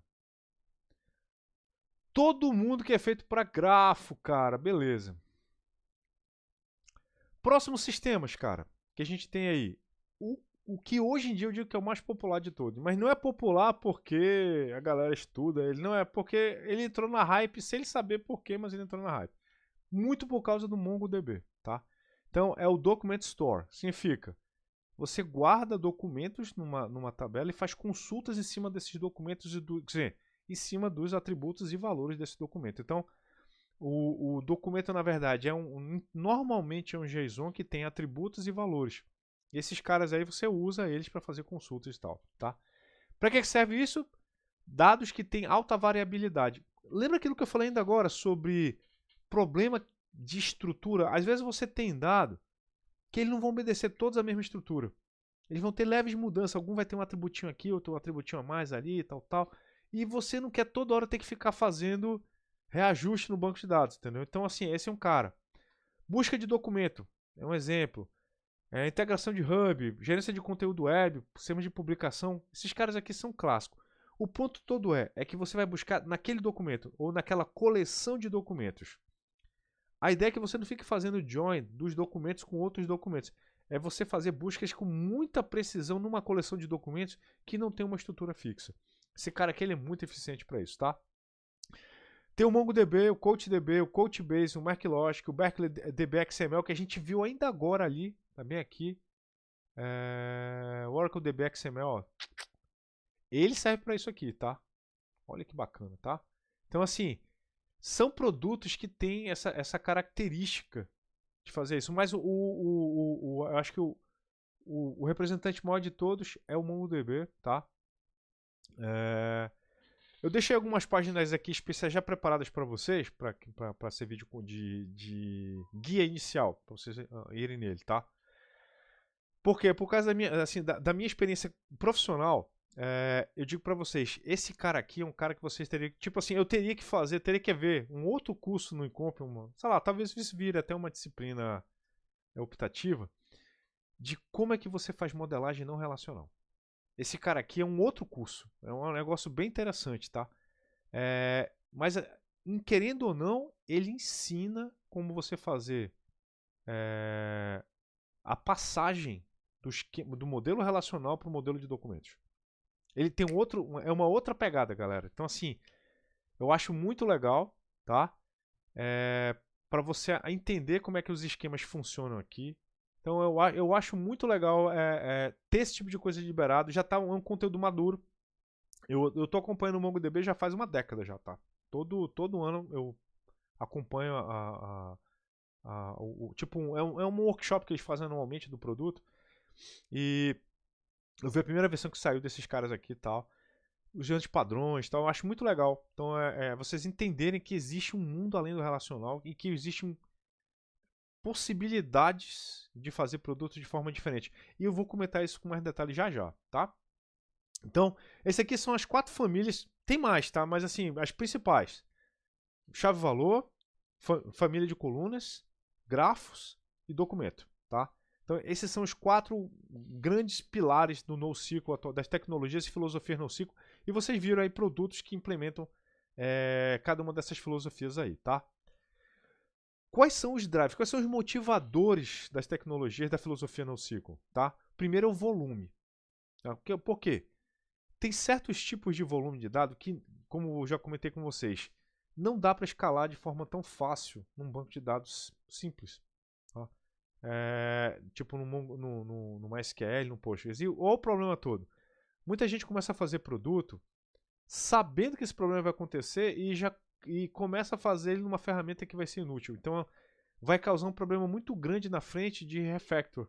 Todo mundo que é feito para grafo, cara. Beleza. Próximos sistemas, cara. Que a gente tem aí. O que hoje em dia eu digo que é o mais popular de todos. Mas não é popular porque a galera estuda. Ele não é porque ele entrou na hype sem ele saber porquê, mas ele entrou na hype. Muito por causa do MongoDB, tá? Então é o Document Store. Significa, você guarda documentos numa tabela e faz consultas em cima desses documentos, quer dizer, em cima dos atributos e valores desse documento. Então, o documento, na verdade, normalmente é um JSON que tem atributos e valores. E esses caras aí você usa eles para fazer consultas e tal, tá? Para que serve isso? Dados que têm alta variabilidade. Lembra aquilo que eu falei ainda agora sobre problema de estrutura? Às vezes você tem dado que eles não vão obedecer todos a mesma estrutura. Eles vão ter leves mudanças. Algum vai ter um atributinho aqui, outro um atributinho a mais ali, tal, tal. E você não quer toda hora ter que ficar fazendo reajuste no banco de dados, entendeu? Então, assim, esse é um cara. Busca de documento, é um exemplo. Integração de hub, gerência de conteúdo web, sistemas de publicação. Esses caras aqui são clássicos. O ponto todo é que você vai buscar naquele documento ou naquela coleção de documentos. A ideia é que você não fique fazendo join dos documentos com outros documentos. É você fazer buscas com muita precisão numa coleção de documentos que não tem uma estrutura fixa. Esse cara aqui ele é muito eficiente para isso, tá? Tem o MongoDB, o CoachDB, o CoachBase, o MarkLogic, o Berkeley DB XML, que a gente viu ainda agora ali, tá bem aqui. O Oracle DB XML, ó. Ele serve para isso aqui, tá? Olha que bacana, tá? Então, assim, são produtos que têm essa característica de fazer isso. Mas eu acho que o representante maior de todos é o MongoDB, tá? Eu deixei algumas páginas aqui especiais já preparadas para vocês, para ser vídeo de guia inicial, para vocês irem nele, tá? Por quê? Por causa da minha experiência profissional, eu digo para vocês, esse cara aqui é um cara que vocês teriam, tipo assim, eu teria que ver um outro curso no Incomp, sei lá, talvez isso vire até uma disciplina optativa, de como é que você faz modelagem não relacional. Esse cara aqui é um outro curso. É um negócio bem interessante, tá? Mas, querendo ou não, ele ensina como você fazer a passagem do modelo relacional para o modelo de documentos. Ele tem uma outra pegada, galera. Então, assim, eu acho muito legal, tá? Para você entender como é que os esquemas funcionam aqui. Então, eu acho muito legal ter esse tipo de coisa liberado. Já tá um conteúdo maduro. Eu tô acompanhando o MongoDB já faz uma década já, tá? Todo ano eu acompanho tipo, é um workshop que eles fazem anualmente do produto. E eu vi a primeira versão que saiu desses caras aqui e tal. Os grandes padrões e tal. Eu acho muito legal. Então, vocês entenderem que existe um mundo além do relacional e que existem possibilidades de fazer produtos de forma diferente. E eu vou comentar isso com mais detalhes já já, tá? Então, esse aqui são as 4 famílias. Tem mais, tá? Mas assim, as principais. Chave-valor, família de colunas, grafos e documento, tá? Então, esses são os 4 grandes pilares do NoSQL, das tecnologias e filosofias NoSQL. E vocês viram aí produtos que implementam cada uma dessas filosofias aí, tá? Quais são os drivers? Quais são os motivadores das tecnologias da filosofia NoSQL, tá? Primeiro é o volume. Tá? Por quê? Tem certos tipos de volume de dado que, como eu já comentei com vocês, não dá para escalar de forma tão fácil num banco de dados simples. Tá? Tipo no MySQL, no Postgres. E olha o problema todo. Muita gente começa a fazer produto sabendo que esse problema vai acontecer e começa a fazer ele numa ferramenta que vai ser inútil. Então vai causar um problema muito grande na frente de refactor.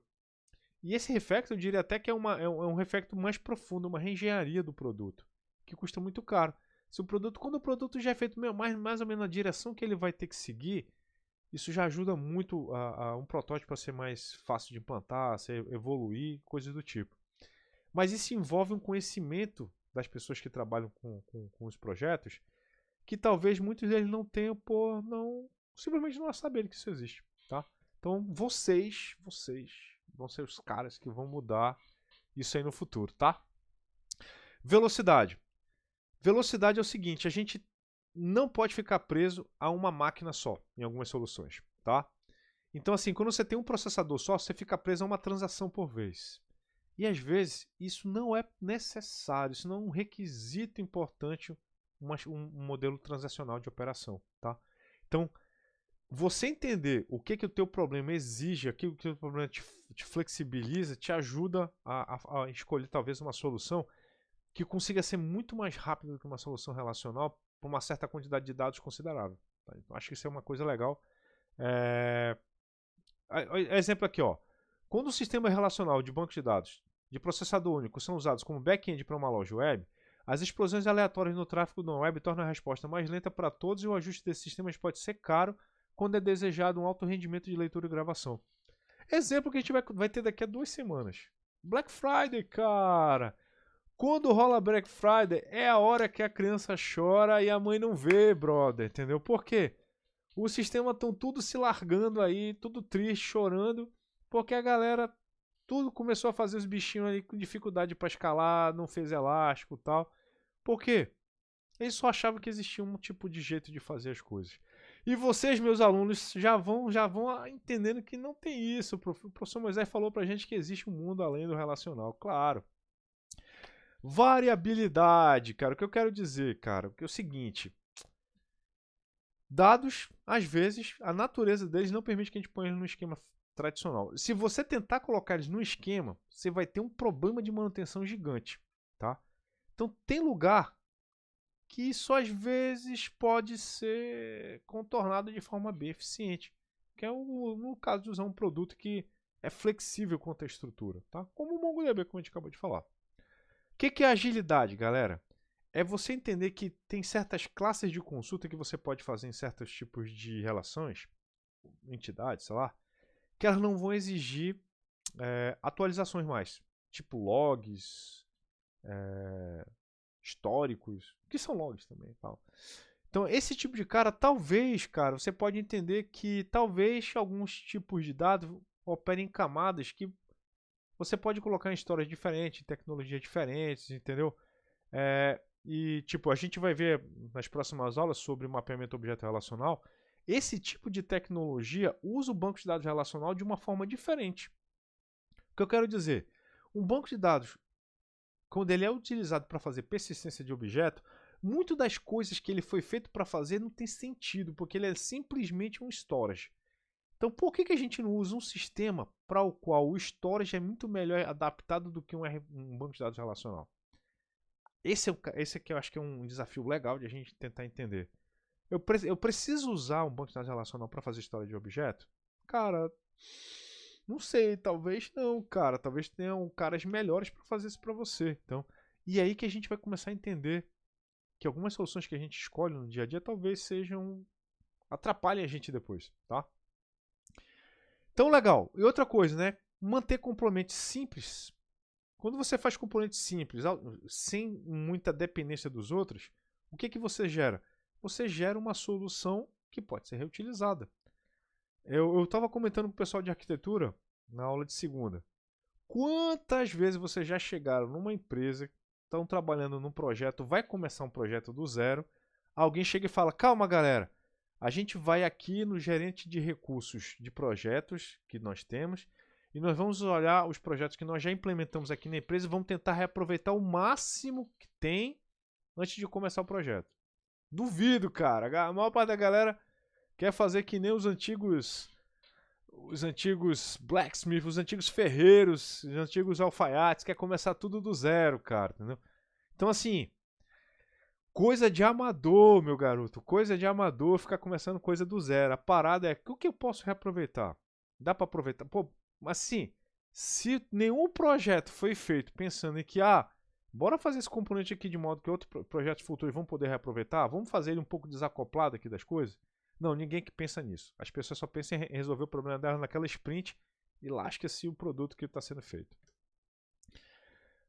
E esse refactor eu diria até que é um refactor mais profundo, uma reengenharia do produto, que custa muito caro. Quando o produto já é feito mais ou menos na direção que ele vai ter que seguir, isso já ajuda muito a um protótipo a ser mais fácil de implantar, a evoluir, coisas do tipo. Mas isso envolve um conhecimento das pessoas que trabalham com os projetos, que talvez muitos deles não tenham por simplesmente não saberem que isso existe. Tá? Então vocês vão ser os caras que vão mudar isso aí no futuro, tá? Velocidade. Velocidade é o seguinte, a gente não pode ficar preso a uma máquina só em algumas soluções, tá? Então assim, quando você tem um processador só, você fica preso a uma transação por vez. E às vezes isso não é necessário, isso não é um requisito importante um modelo transacional de operação, tá? Então, você entender o que o teu problema exige, o que o teu problema te flexibiliza, te ajuda a escolher talvez uma solução que consiga ser muito mais rápida do que uma solução relacional por uma certa quantidade de dados considerável. Tá? Então, acho que isso é uma coisa legal. Exemplo aqui, ó. Quando o sistema relacional de banco de dados de processador único são usados como back-end para uma loja web, as explosões aleatórias no tráfego da web tornam a resposta mais lenta para todos e o ajuste desses sistemas pode ser caro quando é desejado um alto rendimento de leitura e gravação. Exemplo que a gente vai ter daqui a 2 semanas. Black Friday, cara! Quando rola Black Friday, é a hora que a criança chora e a mãe não vê, brother, entendeu? Por quê? Os sistemas estão tudo se largando aí, tudo triste, chorando, porque a galera tudo começou a fazer os bichinhos ali com dificuldade para escalar, não fez elástico e tal. Por quê? Eles só achavam que existia um tipo de jeito de fazer as coisas. E vocês, meus alunos, já vão entendendo que não tem isso. O professor Moisés falou pra gente que existe um mundo além do relacional. Claro. Variabilidade, cara. O que eu quero dizer, cara, é o seguinte. Dados, às vezes, a natureza deles não permite que a gente ponha eles no esquema tradicional. Se você tentar colocar eles no esquema, você vai ter um problema de manutenção gigante, tá? Então tem lugar que isso às vezes pode ser contornado de forma bem eficiente, que é no caso de usar um produto que é flexível quanto à estrutura, tá? Como o MongoDB, como a gente acabou de falar. O que é agilidade, galera? É você entender que tem certas classes de consulta que você pode fazer em certos tipos de relações, entidades, sei lá, que elas não vão exigir atualizações mais, tipo logs, históricos, que são logs também, tal. Então, esse tipo de talvez, cara, você pode entender que talvez alguns tipos de dados operem em camadas que você pode colocar em histórias diferentes, em tecnologias diferentes, entendeu? E, tipo, a gente vai ver nas próximas aulas sobre mapeamento objeto relacional. Esse tipo de tecnologia usa o banco de dados relacional de uma forma diferente. O que eu quero dizer? Um banco de dados, quando ele é utilizado para fazer persistência de objeto, muito das coisas que ele foi feito para fazer não tem sentido, porque ele é simplesmente um storage. Então, por que a gente não usa um sistema para o qual o storage é muito melhor adaptado do que um banco de dados relacional? Esse aqui eu acho que é um desafio legal de a gente tentar entender. Eu preciso usar um banco de dados relacional para fazer história de objeto? Cara, não sei, talvez não, cara. Talvez tenham caras melhores para fazer isso para você. Então, e aí que a gente vai começar a entender que algumas soluções que a gente escolhe no dia a dia talvez atrapalhem a gente depois, tá? Então, legal. E outra coisa, né? Manter componentes simples. Quando você faz componentes simples, sem muita dependência dos outros, o que você gera? Você gera uma solução que pode ser reutilizada. Eu estava comentando com o pessoal de arquitetura na aula de segunda. Quantas vezes vocês já chegaram numa empresa, estão trabalhando num projeto, vai começar um projeto do zero, alguém chega e fala, calma galera, a gente vai aqui no gerente de recursos de projetos que nós temos e nós vamos olhar os projetos que nós já implementamos aqui na empresa e vamos tentar reaproveitar o máximo que tem antes de começar o projeto. Duvido, cara. A maior parte da galera quer fazer que nem os antigos blacksmith, os antigos ferreiros, os antigos alfaiates, quer começar tudo do zero, cara, entendeu? Então, assim, coisa de amador, meu garoto, coisa de amador, ficar começando coisa do zero. A parada é, o que eu posso reaproveitar? Dá para aproveitar? Pô, assim, se nenhum projeto foi feito pensando em que, bora fazer esse componente aqui de modo que outros projetos futuros vão poder reaproveitar, vamos fazer ele um pouco desacoplado aqui das coisas? Não, ninguém que pensa nisso. As pessoas só pensam em resolver o problema dela naquela sprint e lasca-se o produto que está sendo feito.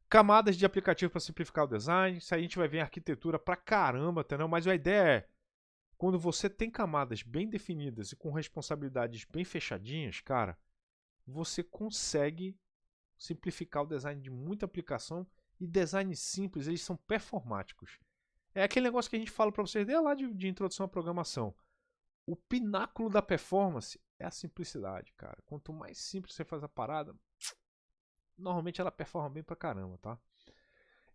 Camadas de aplicativo para simplificar o design. Isso aí a gente vai ver em arquitetura pra caramba, entendeu? Mas a ideia é, quando você tem camadas bem definidas e com responsabilidades bem fechadinhas, cara, você consegue simplificar o design de muita aplicação e designs simples, eles são performáticos. É aquele negócio que a gente fala para vocês desde lá de introdução à programação. O pináculo da performance é a simplicidade, cara. Quanto mais simples você faz a parada, normalmente ela performa bem pra caramba, tá?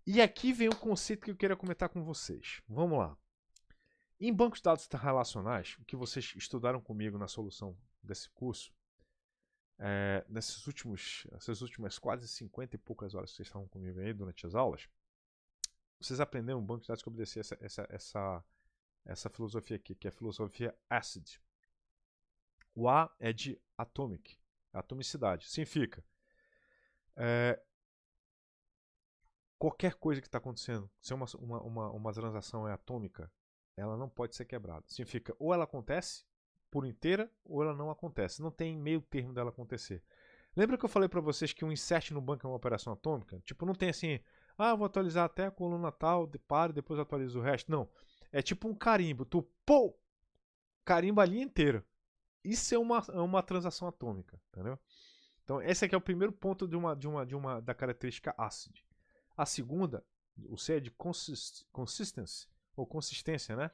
E aqui vem o conceito que eu queria comentar com vocês. Vamos lá. Em bancos de dados relacionais, o que vocês estudaram comigo na solução desse curso, essas últimas quase 50 e poucas horas que vocês estavam comigo aí durante as aulas, vocês aprenderam um banco de dados que obedecia essa filosofia aqui, que é a filosofia ACID. O A é de atomic, atomicidade. Significa qualquer coisa que está acontecendo, se uma transação é atômica, ela não pode ser quebrada. Significa ou ela acontece por inteira ou ela não acontece. Não tem meio termo dela acontecer. Lembra que eu falei para vocês que um insert no banco é uma operação atômica? Tipo, não tem assim, eu vou atualizar até a coluna tal, pare, depois eu atualizo o resto. Não. É tipo um carimbo. Tu, carimba a linha inteira. Isso é uma transação atômica, entendeu? Então, esse aqui é o primeiro ponto da característica ACID. A segunda, o C é de consistency, ou consistência, né?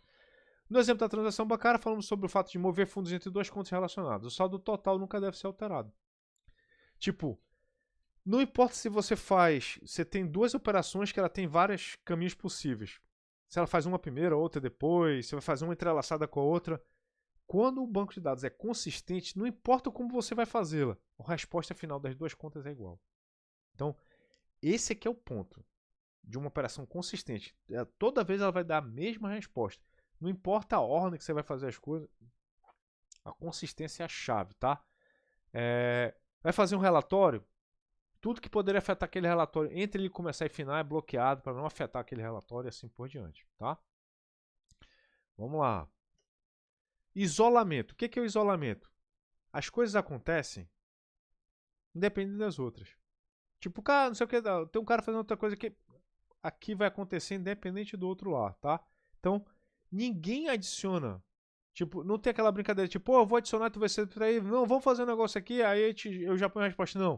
No exemplo da transação bancária, falamos sobre o fato de mover fundos entre duas contas relacionadas. O saldo total nunca deve ser alterado. Tipo, não importa se você tem duas operações que ela tem vários caminhos possíveis. Se ela faz uma primeiro, outra depois, se vai fazer uma entrelaçada com a outra. Quando o banco de dados é consistente, não importa como você vai fazê-la, a resposta final das duas contas é igual. Então, esse aqui é o ponto de uma operação consistente. Toda vez ela vai dar a mesma resposta. Não importa a ordem que você vai fazer as coisas, a consistência é a chave, tá? Vai fazer um relatório, tudo que poderia afetar aquele relatório entre ele começar e final é bloqueado para não afetar aquele relatório e assim por diante, tá? Vamos lá. Isolamento. O que é o isolamento? As coisas acontecem independente das outras. Tipo, cara, não sei o que, tem um cara fazendo outra coisa que aqui vai acontecer independente do outro lá, tá? Então, ninguém adiciona. Tipo, não tem aquela brincadeira, tipo, eu vou adicionar, tu vai subtrair. Não, vamos fazer um negócio aqui, aí eu já ponho a resposta. Não.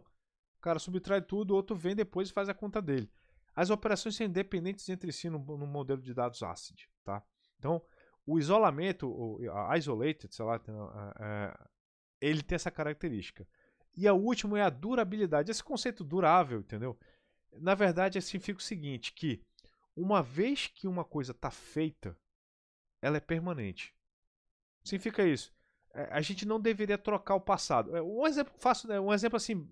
O cara subtrai tudo, o outro vem depois e faz a conta dele. As operações são independentes entre si no modelo de dados ACID, tá? Então, O isolamento, a isolated, sei lá, ele tem essa característica. E a última é a durabilidade. Esse conceito durável, entendeu? Na verdade, significa o seguinte, que uma vez que uma coisa está feita, ela é permanente. Significa isso. A gente não deveria trocar o passado. Um exemplo fácil, um exemplo assim,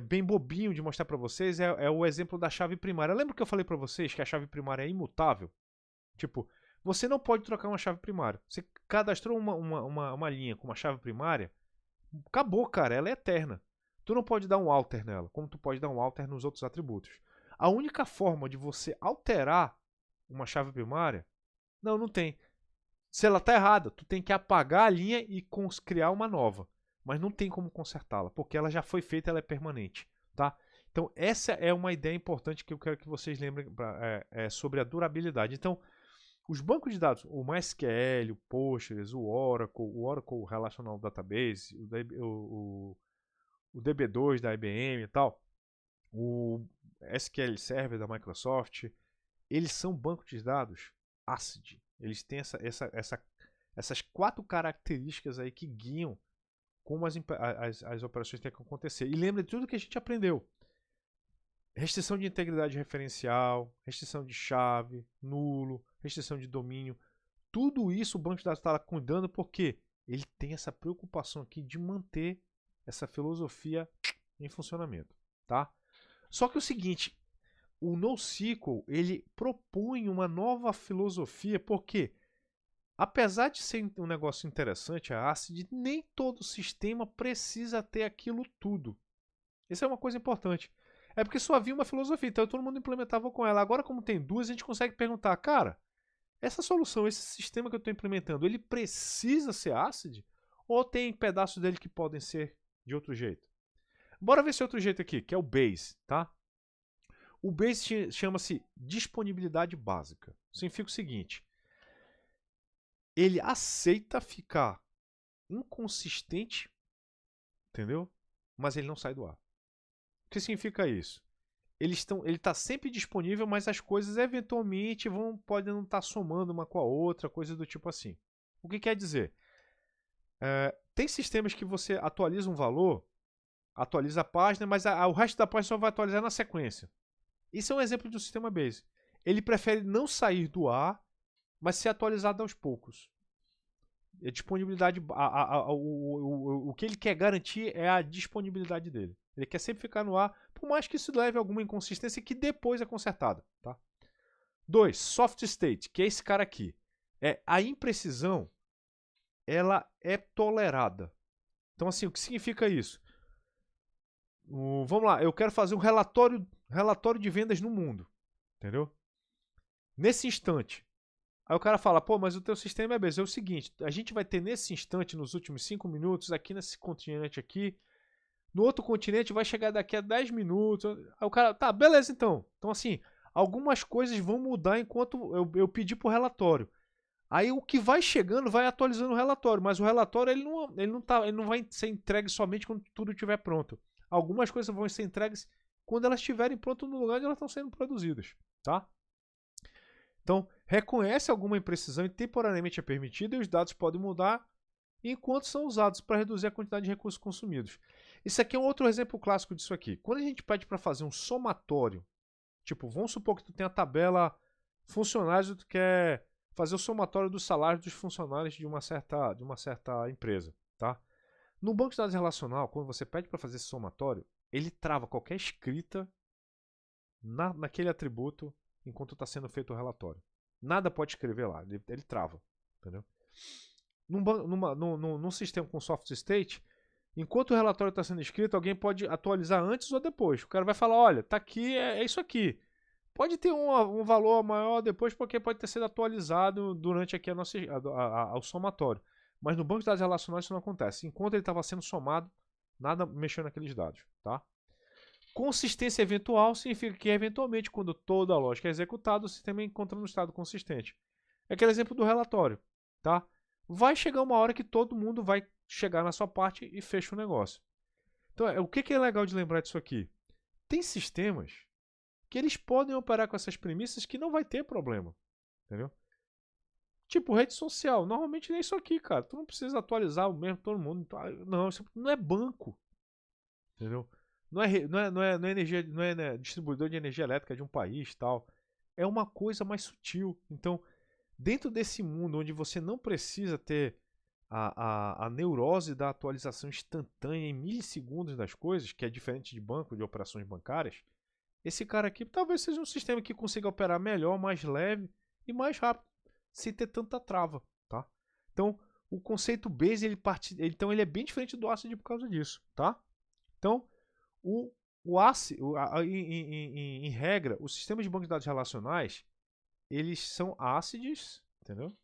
bem bobinho de mostrar para vocês é o exemplo da chave primária. Lembra que eu falei para vocês que a chave primária é imutável? Tipo, você não pode trocar uma chave primária. Você cadastrou uma linha com uma chave primária, acabou, cara. Ela é eterna. Tu não pode dar um alter nela, como tu pode dar um alter nos outros atributos. A única forma de você alterar uma chave primária, não tem. Se ela está errada, tu tem que apagar a linha e criar uma nova. Mas não tem como consertá-la, porque ela já foi feita, ela é permanente. Tá? Então essa é uma ideia importante que eu quero que vocês lembrem sobre a durabilidade. Então, os bancos de dados, o MySQL, o Postgres, o Oracle Relational Database, o DB2 da IBM e tal, o SQL Server da Microsoft, eles são bancos de dados ACID. Eles têm essas 4 características aí que guiam como as operações têm que acontecer. E lembra de tudo que a gente aprendeu. Restrição de integridade referencial, restrição de chave, nulo, restrição de domínio. Tudo isso o banco de dados está cuidando porque ele tem essa preocupação aqui de manter essa filosofia em funcionamento. Tá? Só que é o seguinte, o NoSQL ele propõe uma nova filosofia porque, apesar de ser um negócio interessante, a ACID, nem todo sistema precisa ter aquilo tudo. Isso é uma coisa importante. É porque só havia uma filosofia, então todo mundo implementava com ela. Agora, como tem duas, a gente consegue perguntar, cara, essa solução, esse sistema que eu estou implementando, ele precisa ser ACID? Ou tem pedaços dele que podem ser de outro jeito? Bora ver esse outro jeito aqui, que é o Base, tá? O Base chama-se disponibilidade básica. Significa o seguinte, ele aceita ficar inconsistente, entendeu? Mas ele não sai do ar. O que significa isso? Ele está sempre disponível, mas as coisas eventualmente podem não estar somando uma com a outra, coisa do tipo assim. O que quer dizer? Tem sistemas que você atualiza um valor, atualiza a página, mas o resto da página só vai atualizar na sequência. Isso é um exemplo de um sistema base. Ele prefere não sair do ar, mas ser atualizado aos poucos. A disponibilidade, o que ele quer garantir é a disponibilidade dele. Ele quer sempre ficar no ar, por mais que isso leve a alguma inconsistência que depois é consertada. Tá? 2. Soft state, que é esse cara aqui. A imprecisão, ela é tolerada. Então, assim, o que significa isso? Vamos lá, eu quero fazer um relatório de vendas no mundo. Entendeu? Nesse instante. Aí o cara fala, pô, mas o teu sistema é base. É o seguinte, a gente vai ter nesse instante, nos últimos 5 minutos, aqui nesse continente aqui, no outro continente vai chegar daqui a 10 minutos. Aí o cara, tá, beleza então. Então assim, algumas coisas vão mudar enquanto eu pedir pro relatório. Aí o que vai chegando vai atualizando o relatório, mas o relatório ele não vai ser entregue somente quando tudo estiver pronto. Algumas coisas vão ser entregues quando elas estiverem prontas no lugar onde elas estão sendo produzidas, tá? Então, reconhece alguma imprecisão e temporariamente é permitida e os dados podem mudar enquanto são usados para reduzir a quantidade de recursos consumidos. Isso aqui é um outro exemplo clássico disso aqui. Quando a gente pede para fazer um somatório, tipo, vamos supor que tu tem a tabela funcionários e tu quer fazer o somatório dos salários dos funcionários de uma certa empresa, tá? No banco de dados relacional, quando você pede para fazer esse somatório, ele trava qualquer escrita naquele atributo enquanto está sendo feito o relatório. Nada pode escrever lá, ele trava. Entendeu? Num sistema com soft state, enquanto o relatório está sendo escrito, alguém pode atualizar antes ou depois. O cara vai falar, olha, tá aqui, é isso aqui. Pode ter um valor maior depois, porque pode ter sido atualizado durante aqui o somatório. Mas no banco de dados relacionais isso não acontece. Enquanto ele estava sendo somado, nada mexeu naqueles dados. Tá? Consistência eventual significa que, eventualmente, quando toda a lógica é executada, o sistema encontra um estado consistente. É aquele exemplo do relatório. Tá? Vai chegar uma hora que todo mundo vai chegar na sua parte e fecha o negócio. Então, o que é legal de lembrar disso aqui? Tem sistemas que eles podem operar com essas premissas que não vai ter problema. Entendeu? Tipo, rede social. Normalmente nem isso aqui, cara. Tu não precisa atualizar o mesmo todo mundo. Não, isso não é banco. Entendeu? Não é energia, não é, né, distribuidor de energia elétrica de um país, tal. É uma coisa mais sutil. Então, dentro desse mundo onde você não precisa ter a neurose da atualização instantânea em milissegundos das coisas, que é diferente de banco, de operações bancárias, esse cara aqui talvez seja um sistema que consiga operar melhor, mais leve e mais rápido, sem ter tanta trava, tá? Então, o conceito Base, então ele é bem diferente do ACID por causa disso, tá? Então, o ACID, em regra, os sistemas de banco de dados relacionais, eles são ácidos, entendeu?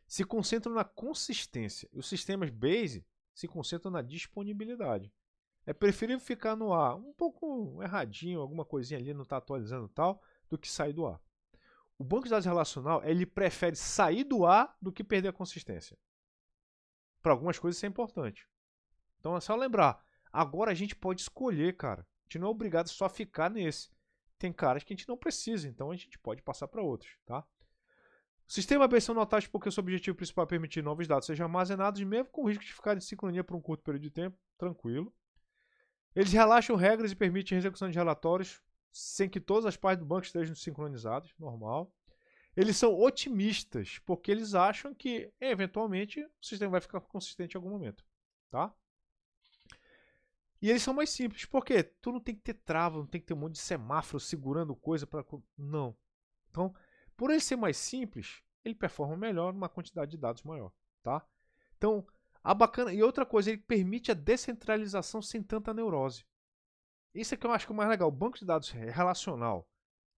Se concentram na consistência. E os sistemas Base se concentram na disponibilidade. É preferível ficar no ar um pouco erradinho, alguma coisinha ali não está atualizando e tal, do que sair do ar. O banco de dados relacional, ele prefere sair do ar do que perder a consistência. Para algumas coisas isso é importante. Então é só lembrar, agora a gente pode escolher, cara. A gente não é obrigado só a ficar nesse. Tem caras que a gente não precisa, então a gente pode passar para outros, tá? O sistema B são notáveis porque o seu objetivo principal é permitir novos dados sejam armazenados, mesmo com o risco de ficar em sincronia por um curto período de tempo, tranquilo. Eles relaxam regras e permitem a execução de relatórios sem que todas as partes do banco estejam sincronizadas, normal. Eles são otimistas, porque eles acham que, eventualmente, o sistema vai ficar consistente em algum momento, tá? E eles são mais simples, porque tu não tem que ter trava, não tem que ter um monte de semáforo segurando coisa para não. Então, por ele ser mais simples, ele performa melhor numa quantidade de dados maior, tá? Então, a bacana e outra coisa, ele permite a descentralização sem tanta neurose. Isso é que eu acho que é o mais legal. O banco de dados relacional,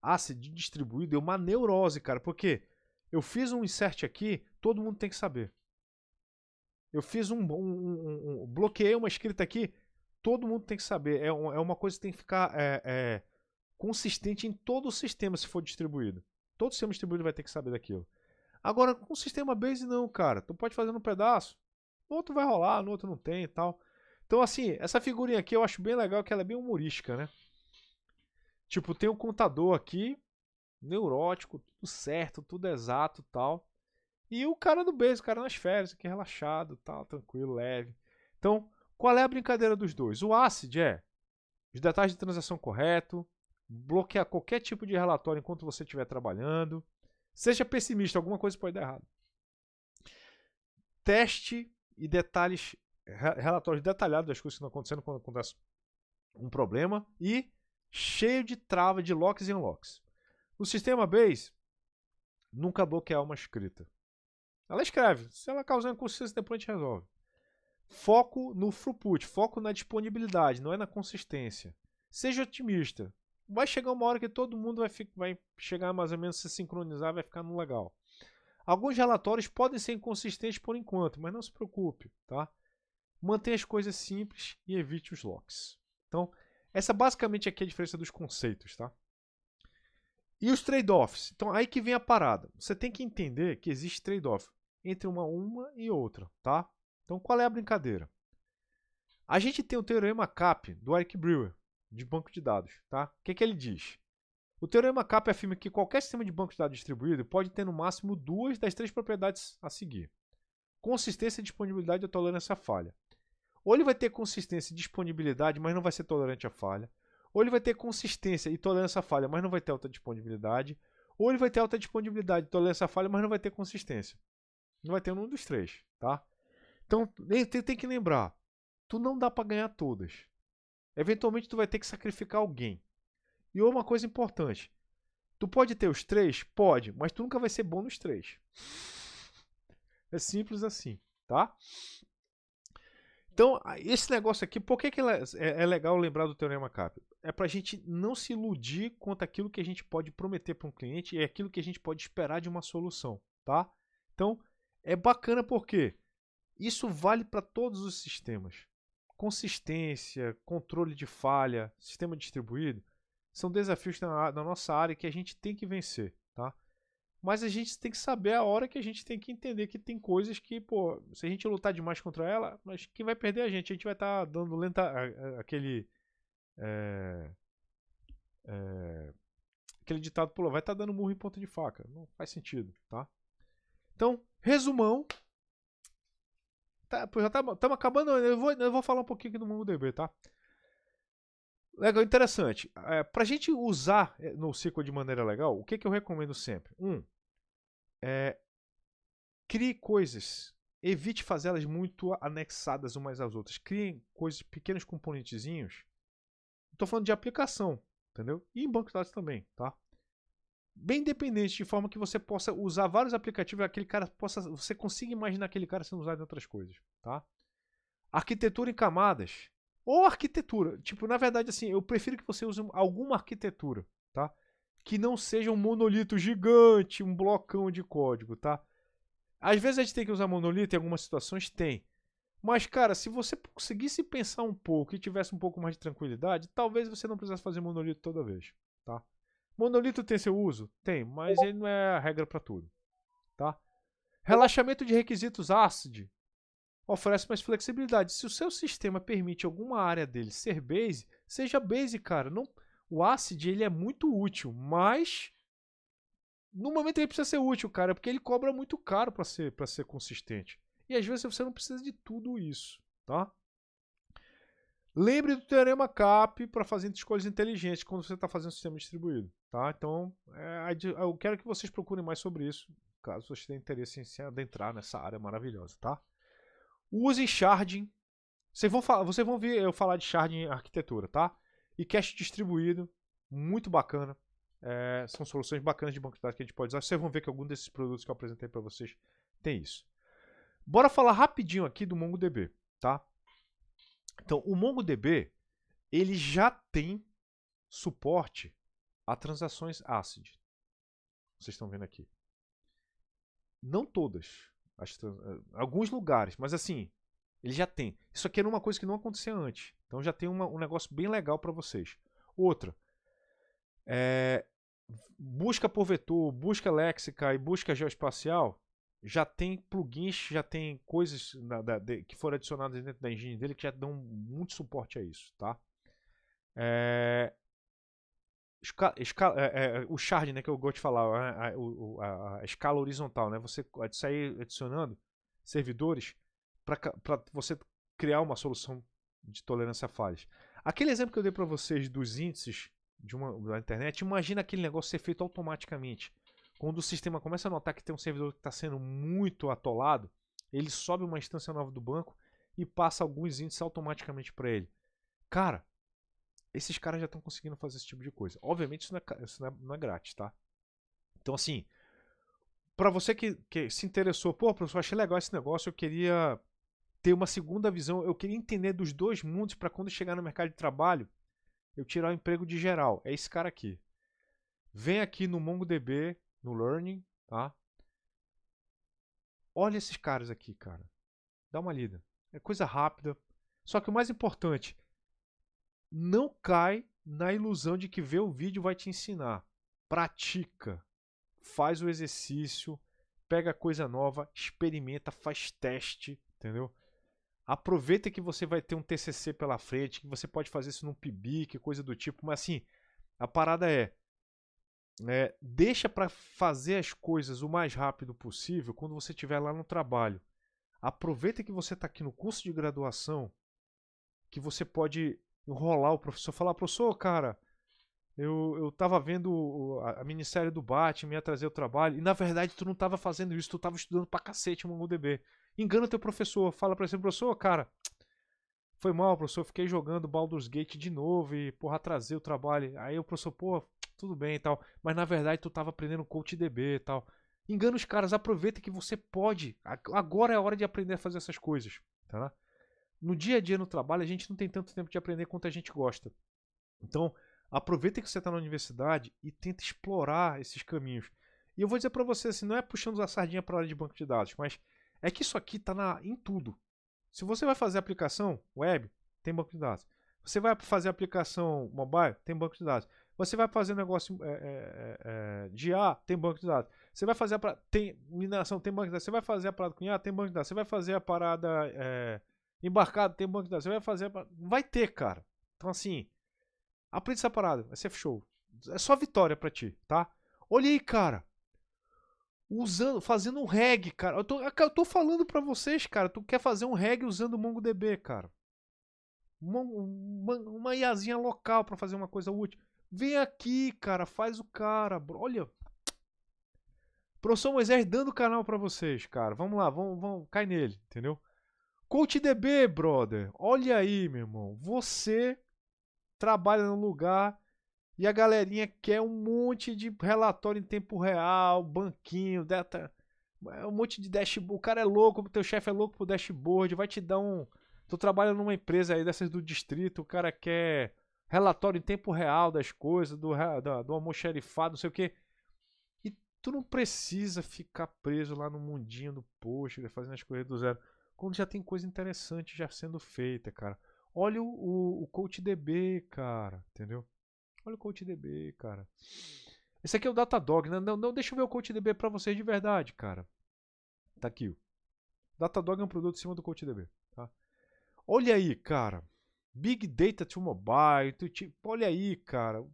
ACID distribuído, é uma neurose, cara, porque eu fiz um insert aqui, todo mundo tem que saber. Eu fiz bloqueei uma escrita aqui, todo mundo tem que saber. É uma coisa que tem que ficar consistente em todo o sistema se for distribuído. Todo sistema distribuído vai ter que saber daquilo. Agora, com o sistema Base não, cara. Tu pode fazer num pedaço, no outro vai rolar, no outro não tem e tal. Então, assim, essa figurinha aqui eu acho bem legal, que ela é bem humorística, né? Tipo, tem um contador aqui, neurótico, tudo certo, tudo exato e tal. E o cara do Base, o cara nas férias, aqui relaxado, tal, tranquilo, leve. Então, qual é a brincadeira dos dois? O ACID é os detalhes de transação correto, bloquear qualquer tipo de relatório enquanto você estiver trabalhando. Seja pessimista, alguma coisa pode dar errado. Teste e detalhes, relatórios detalhados das coisas que estão acontecendo quando acontece um problema. E cheio de trava de locks e unlocks. O sistema Base nunca bloquear uma escrita. Ela escreve. Se ela causar inconsistência, depois a gente resolve. Foco no throughput, foco na disponibilidade, não é na consistência. Seja otimista. Vai chegar uma hora que todo mundo vai chegar mais ou menos a se sincronizar, vai ficar no legal. Alguns relatórios podem ser inconsistentes por enquanto, mas não se preocupe, tá? Mantenha as coisas simples e evite os locks. Então, essa basicamente aqui é a diferença dos conceitos, tá? E os trade-offs? Então, aí que vem a parada. Você tem que entender que existe trade-off entre uma e outra, tá? Então, qual é a brincadeira? A gente tem o teorema CAP do Eric Brewer, de banco de dados, tá? O que ele diz? O teorema CAP afirma que qualquer sistema de banco de dados distribuído pode ter no máximo duas das três propriedades a seguir: consistência, disponibilidade e tolerância à falha. Ou ele vai ter consistência e disponibilidade, mas não vai ser tolerante à falha. Ou ele vai ter consistência e tolerância à falha, mas não vai ter alta disponibilidade. Ou ele vai ter alta disponibilidade e tolerância à falha, mas não vai ter consistência. Não vai ter nenhum dos três, tá? Então tem que lembrar, tu não dá para ganhar todas. Eventualmente tu vai ter que sacrificar alguém. E uma coisa importante, tu pode ter os três? Pode, mas tu nunca vai ser bom nos três. É simples assim, tá? Então, esse negócio aqui, por que é legal lembrar do Teorema CAP? É para a gente não se iludir quanto aquilo que a gente pode prometer para um cliente e aquilo que a gente pode esperar de uma solução, tá? Então, é bacana porque isso vale para todos os sistemas. Consistência, controle de falha, sistema distribuído, são desafios na nossa área que a gente tem que vencer, tá? Mas a gente tem que saber a hora que a gente tem que entender que tem coisas que, pô, se a gente lutar demais contra ela, mas quem vai perder é a gente vai estar dando aquele ditado pulou, vai estar dando murro em ponta de faca. Não faz sentido, tá? Então, resumão. Tá, já estamos acabando. Eu vou falar um pouquinho aqui do MongoDB, tá? Legal, interessante. Para a gente usar NoSQL de maneira legal, o que eu recomendo sempre? Crie coisas. Evite fazê-las muito anexadas umas às outras. Criem coisas, pequenos componentezinhos. Estou falando de aplicação, entendeu? E em banco de dados também, tá? Bem independente, de forma que você possa usar vários aplicativos, você consiga imaginar aquele cara sendo usado em outras coisas, tá? Arquitetura em camadas. Ou arquitetura. Tipo, na verdade, assim, eu prefiro que você use alguma arquitetura, tá? Que não seja um monolito gigante, um blocão de código, tá? Às vezes a gente tem que usar monolito em algumas situações, tem. Mas, cara, se você conseguisse pensar um pouco e tivesse um pouco mais de tranquilidade, talvez você não precisasse fazer monolito toda vez, tá? Monolito tem seu uso? Tem, mas ele não é a regra para tudo, tá? Relaxamento de requisitos ACID oferece mais flexibilidade. Se o seu sistema permite alguma área dele ser base, seja base, cara. Não, o ACID ele é muito útil, mas no momento ele precisa ser útil, cara, porque ele cobra muito caro para ser consistente. E às vezes você não precisa de tudo isso, tá? Lembre do teorema CAP para fazer escolhas inteligentes quando você está fazendo um sistema distribuído, tá? Então, eu quero que vocês procurem mais sobre isso, caso vocês tenham interesse em se adentrar nessa área maravilhosa, tá? Usem sharding. Vocês vão ver eu falar de sharding em arquitetura, tá? E cache distribuído, muito bacana. São soluções bacanas de banco de dados que a gente pode usar. Vocês vão ver que algum desses produtos que eu apresentei para vocês tem isso. Bora falar rapidinho aqui do MongoDB, tá? Então, o MongoDB, ele já tem suporte a transações ACID. Vocês estão vendo aqui. Não todas. Alguns lugares, mas assim, ele já tem. Isso aqui era uma coisa que não acontecia antes. Então já tem um negócio bem legal para vocês. Outra. Busca por vetor, busca léxica e busca geoespacial. Já tem plugins, já tem coisas que foram adicionadas dentro da engine dele que já dão muito suporte a isso, tá? O shard, né, que eu gosto de falar, a escala horizontal, né? Você sair adicionando servidores para você criar uma solução de tolerância a falhas. Aquele exemplo que eu dei para vocês dos índices da internet, imagina aquele negócio ser feito automaticamente. Quando o sistema começa a notar que tem um servidor que está sendo muito atolado, ele sobe uma instância nova do banco e passa alguns índices automaticamente para ele. Cara, esses caras já estão conseguindo fazer esse tipo de coisa. Obviamente isso não é grátis, tá? Então assim, para você que se interessou, pô, professor, achei legal esse negócio, eu queria ter uma segunda visão, eu queria entender dos dois mundos para quando chegar no mercado de trabalho, eu tirar o emprego de geral. É esse cara aqui. Vem aqui no MongoDB, no Learning, tá? Olha esses caras aqui, cara. Dá uma lida. É coisa rápida. Só que o mais importante, não cai na ilusão de que ver o vídeo vai te ensinar. Pratica. Faz o exercício, pega coisa nova, experimenta, faz teste, entendeu? Aproveita que você vai ter um TCC pela frente, que você pode fazer isso num PIBIC, coisa do tipo, mas assim, a parada deixa para fazer as coisas o mais rápido possível quando você estiver lá no trabalho. Aproveita que você está aqui no curso de graduação, que você pode enrolar o professor, falar, professor, cara, eu estava vendo a minissérie do Batman, ia trazer o trabalho, e na verdade tu não estava fazendo isso, tu estava estudando pra cacete o MongoDB. Engana o teu professor, fala pra ele, professor, cara, foi mal, professor, fiquei jogando Baldur's Gate de novo e, porra, atrasei o trabalho. Aí o professor, pô, tudo bem e tal, mas na verdade tu estava aprendendo CoachDB e tal. Engana os caras, aproveita que você pode, agora é a hora de aprender a fazer essas coisas, tá? No dia a dia no trabalho a gente não tem tanto tempo de aprender quanto a gente gosta. Então, aproveita que você está na universidade e tenta explorar esses caminhos. E eu vou dizer para você assim, não é puxando a sardinha para a área de banco de dados, mas é que isso aqui está em tudo. Se você vai fazer aplicação web, tem banco de dados. Você vai fazer aplicação mobile, tem banco de dados. Você vai fazer negócio de IA, tem banco de dados. Você vai fazer tem mineração, tem banco de dados. Você vai fazer a parada com IA, tem banco de dados. Você vai fazer a parada embarcada, tem banco de dados. Você vai fazer vai ter, cara. Então assim, aprende essa parada, vai ser show. É só vitória pra ti, tá? Olha aí, cara. Fazendo um reggae, cara. Eu tô falando pra vocês, cara. Tu quer fazer um reggae usando o MongoDB, cara. Uma IAzinha local pra fazer uma coisa útil. Vem aqui, cara. Faz o cara. Olha. Professor Moisés dando o canal pra vocês, cara. Vamos lá, vamos, cai nele, entendeu? CoachDB, brother. Olha aí, meu irmão. Você trabalha no lugar e a galerinha quer um monte de relatório em tempo real, banquinho, data, um monte de dashboard. O cara é louco, o teu chefe é louco pro dashboard, vai te dar um. Tu trabalha numa empresa aí dessas do distrito, o cara quer relatório em tempo real das coisas, do almoxarifado, não sei o que. E tu não precisa ficar preso lá no mundinho do post, fazendo as coisas do zero. Quando já tem coisa interessante já sendo feita, cara. Olha o CoachDB, cara, entendeu? Olha o CoachDB, cara. Esse aqui é o Datadog, né? Não, deixa eu ver o CoachDB pra vocês de verdade, cara. Tá aqui. O Datadog é um produto em cima do CoachDB, tá? Olha aí, cara. Big Data to Mobile. Olha aí, cara.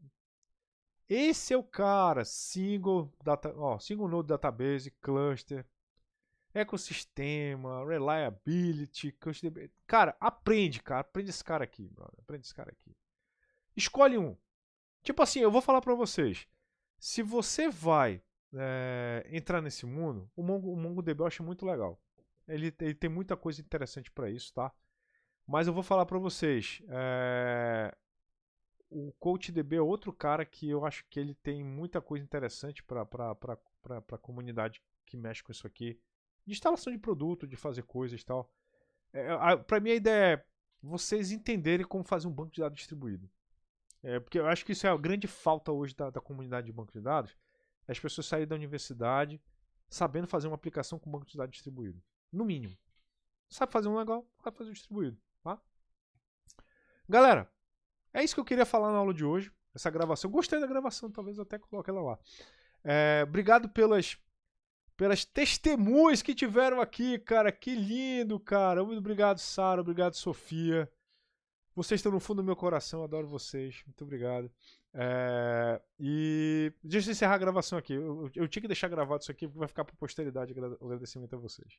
Esse é o cara. Single Node Database, Cluster, Ecossistema, Reliability, CoachDB. Cara, aprende, cara. Aprende esse cara aqui, brother. Aprende esse cara aqui. Escolhe um. Tipo assim, eu vou falar pra vocês. Se você vai entrar nesse mundo, o MongoDB eu acho muito legal. Ele tem muita coisa interessante para isso, tá? Mas eu vou falar para vocês. O CoachDB é outro cara que eu acho que ele tem muita coisa interessante para a comunidade que mexe com isso aqui. De instalação de produto, de fazer coisas e tal. Para mim a ideia é vocês entenderem como fazer um banco de dados distribuído. Porque eu acho que isso é a grande falta hoje da comunidade de banco de dados. É as pessoas saírem da universidade sabendo fazer uma aplicação com banco de dados distribuído. No mínimo. Sabe fazer um legal, sabe fazer um distribuído. Tá? Galera, é isso que eu queria falar na aula de hoje. Essa gravação. Gostei da gravação, talvez eu até coloque ela lá. Obrigado pelas testemunhas que tiveram aqui, cara. Que lindo, cara. Muito obrigado, Sara. Obrigado, Sofia. Vocês estão no fundo do meu coração, adoro vocês. Muito obrigado. E deixa eu encerrar a gravação aqui. Eu tinha que deixar gravado isso aqui porque vai ficar para posteridade o agradecimento a vocês.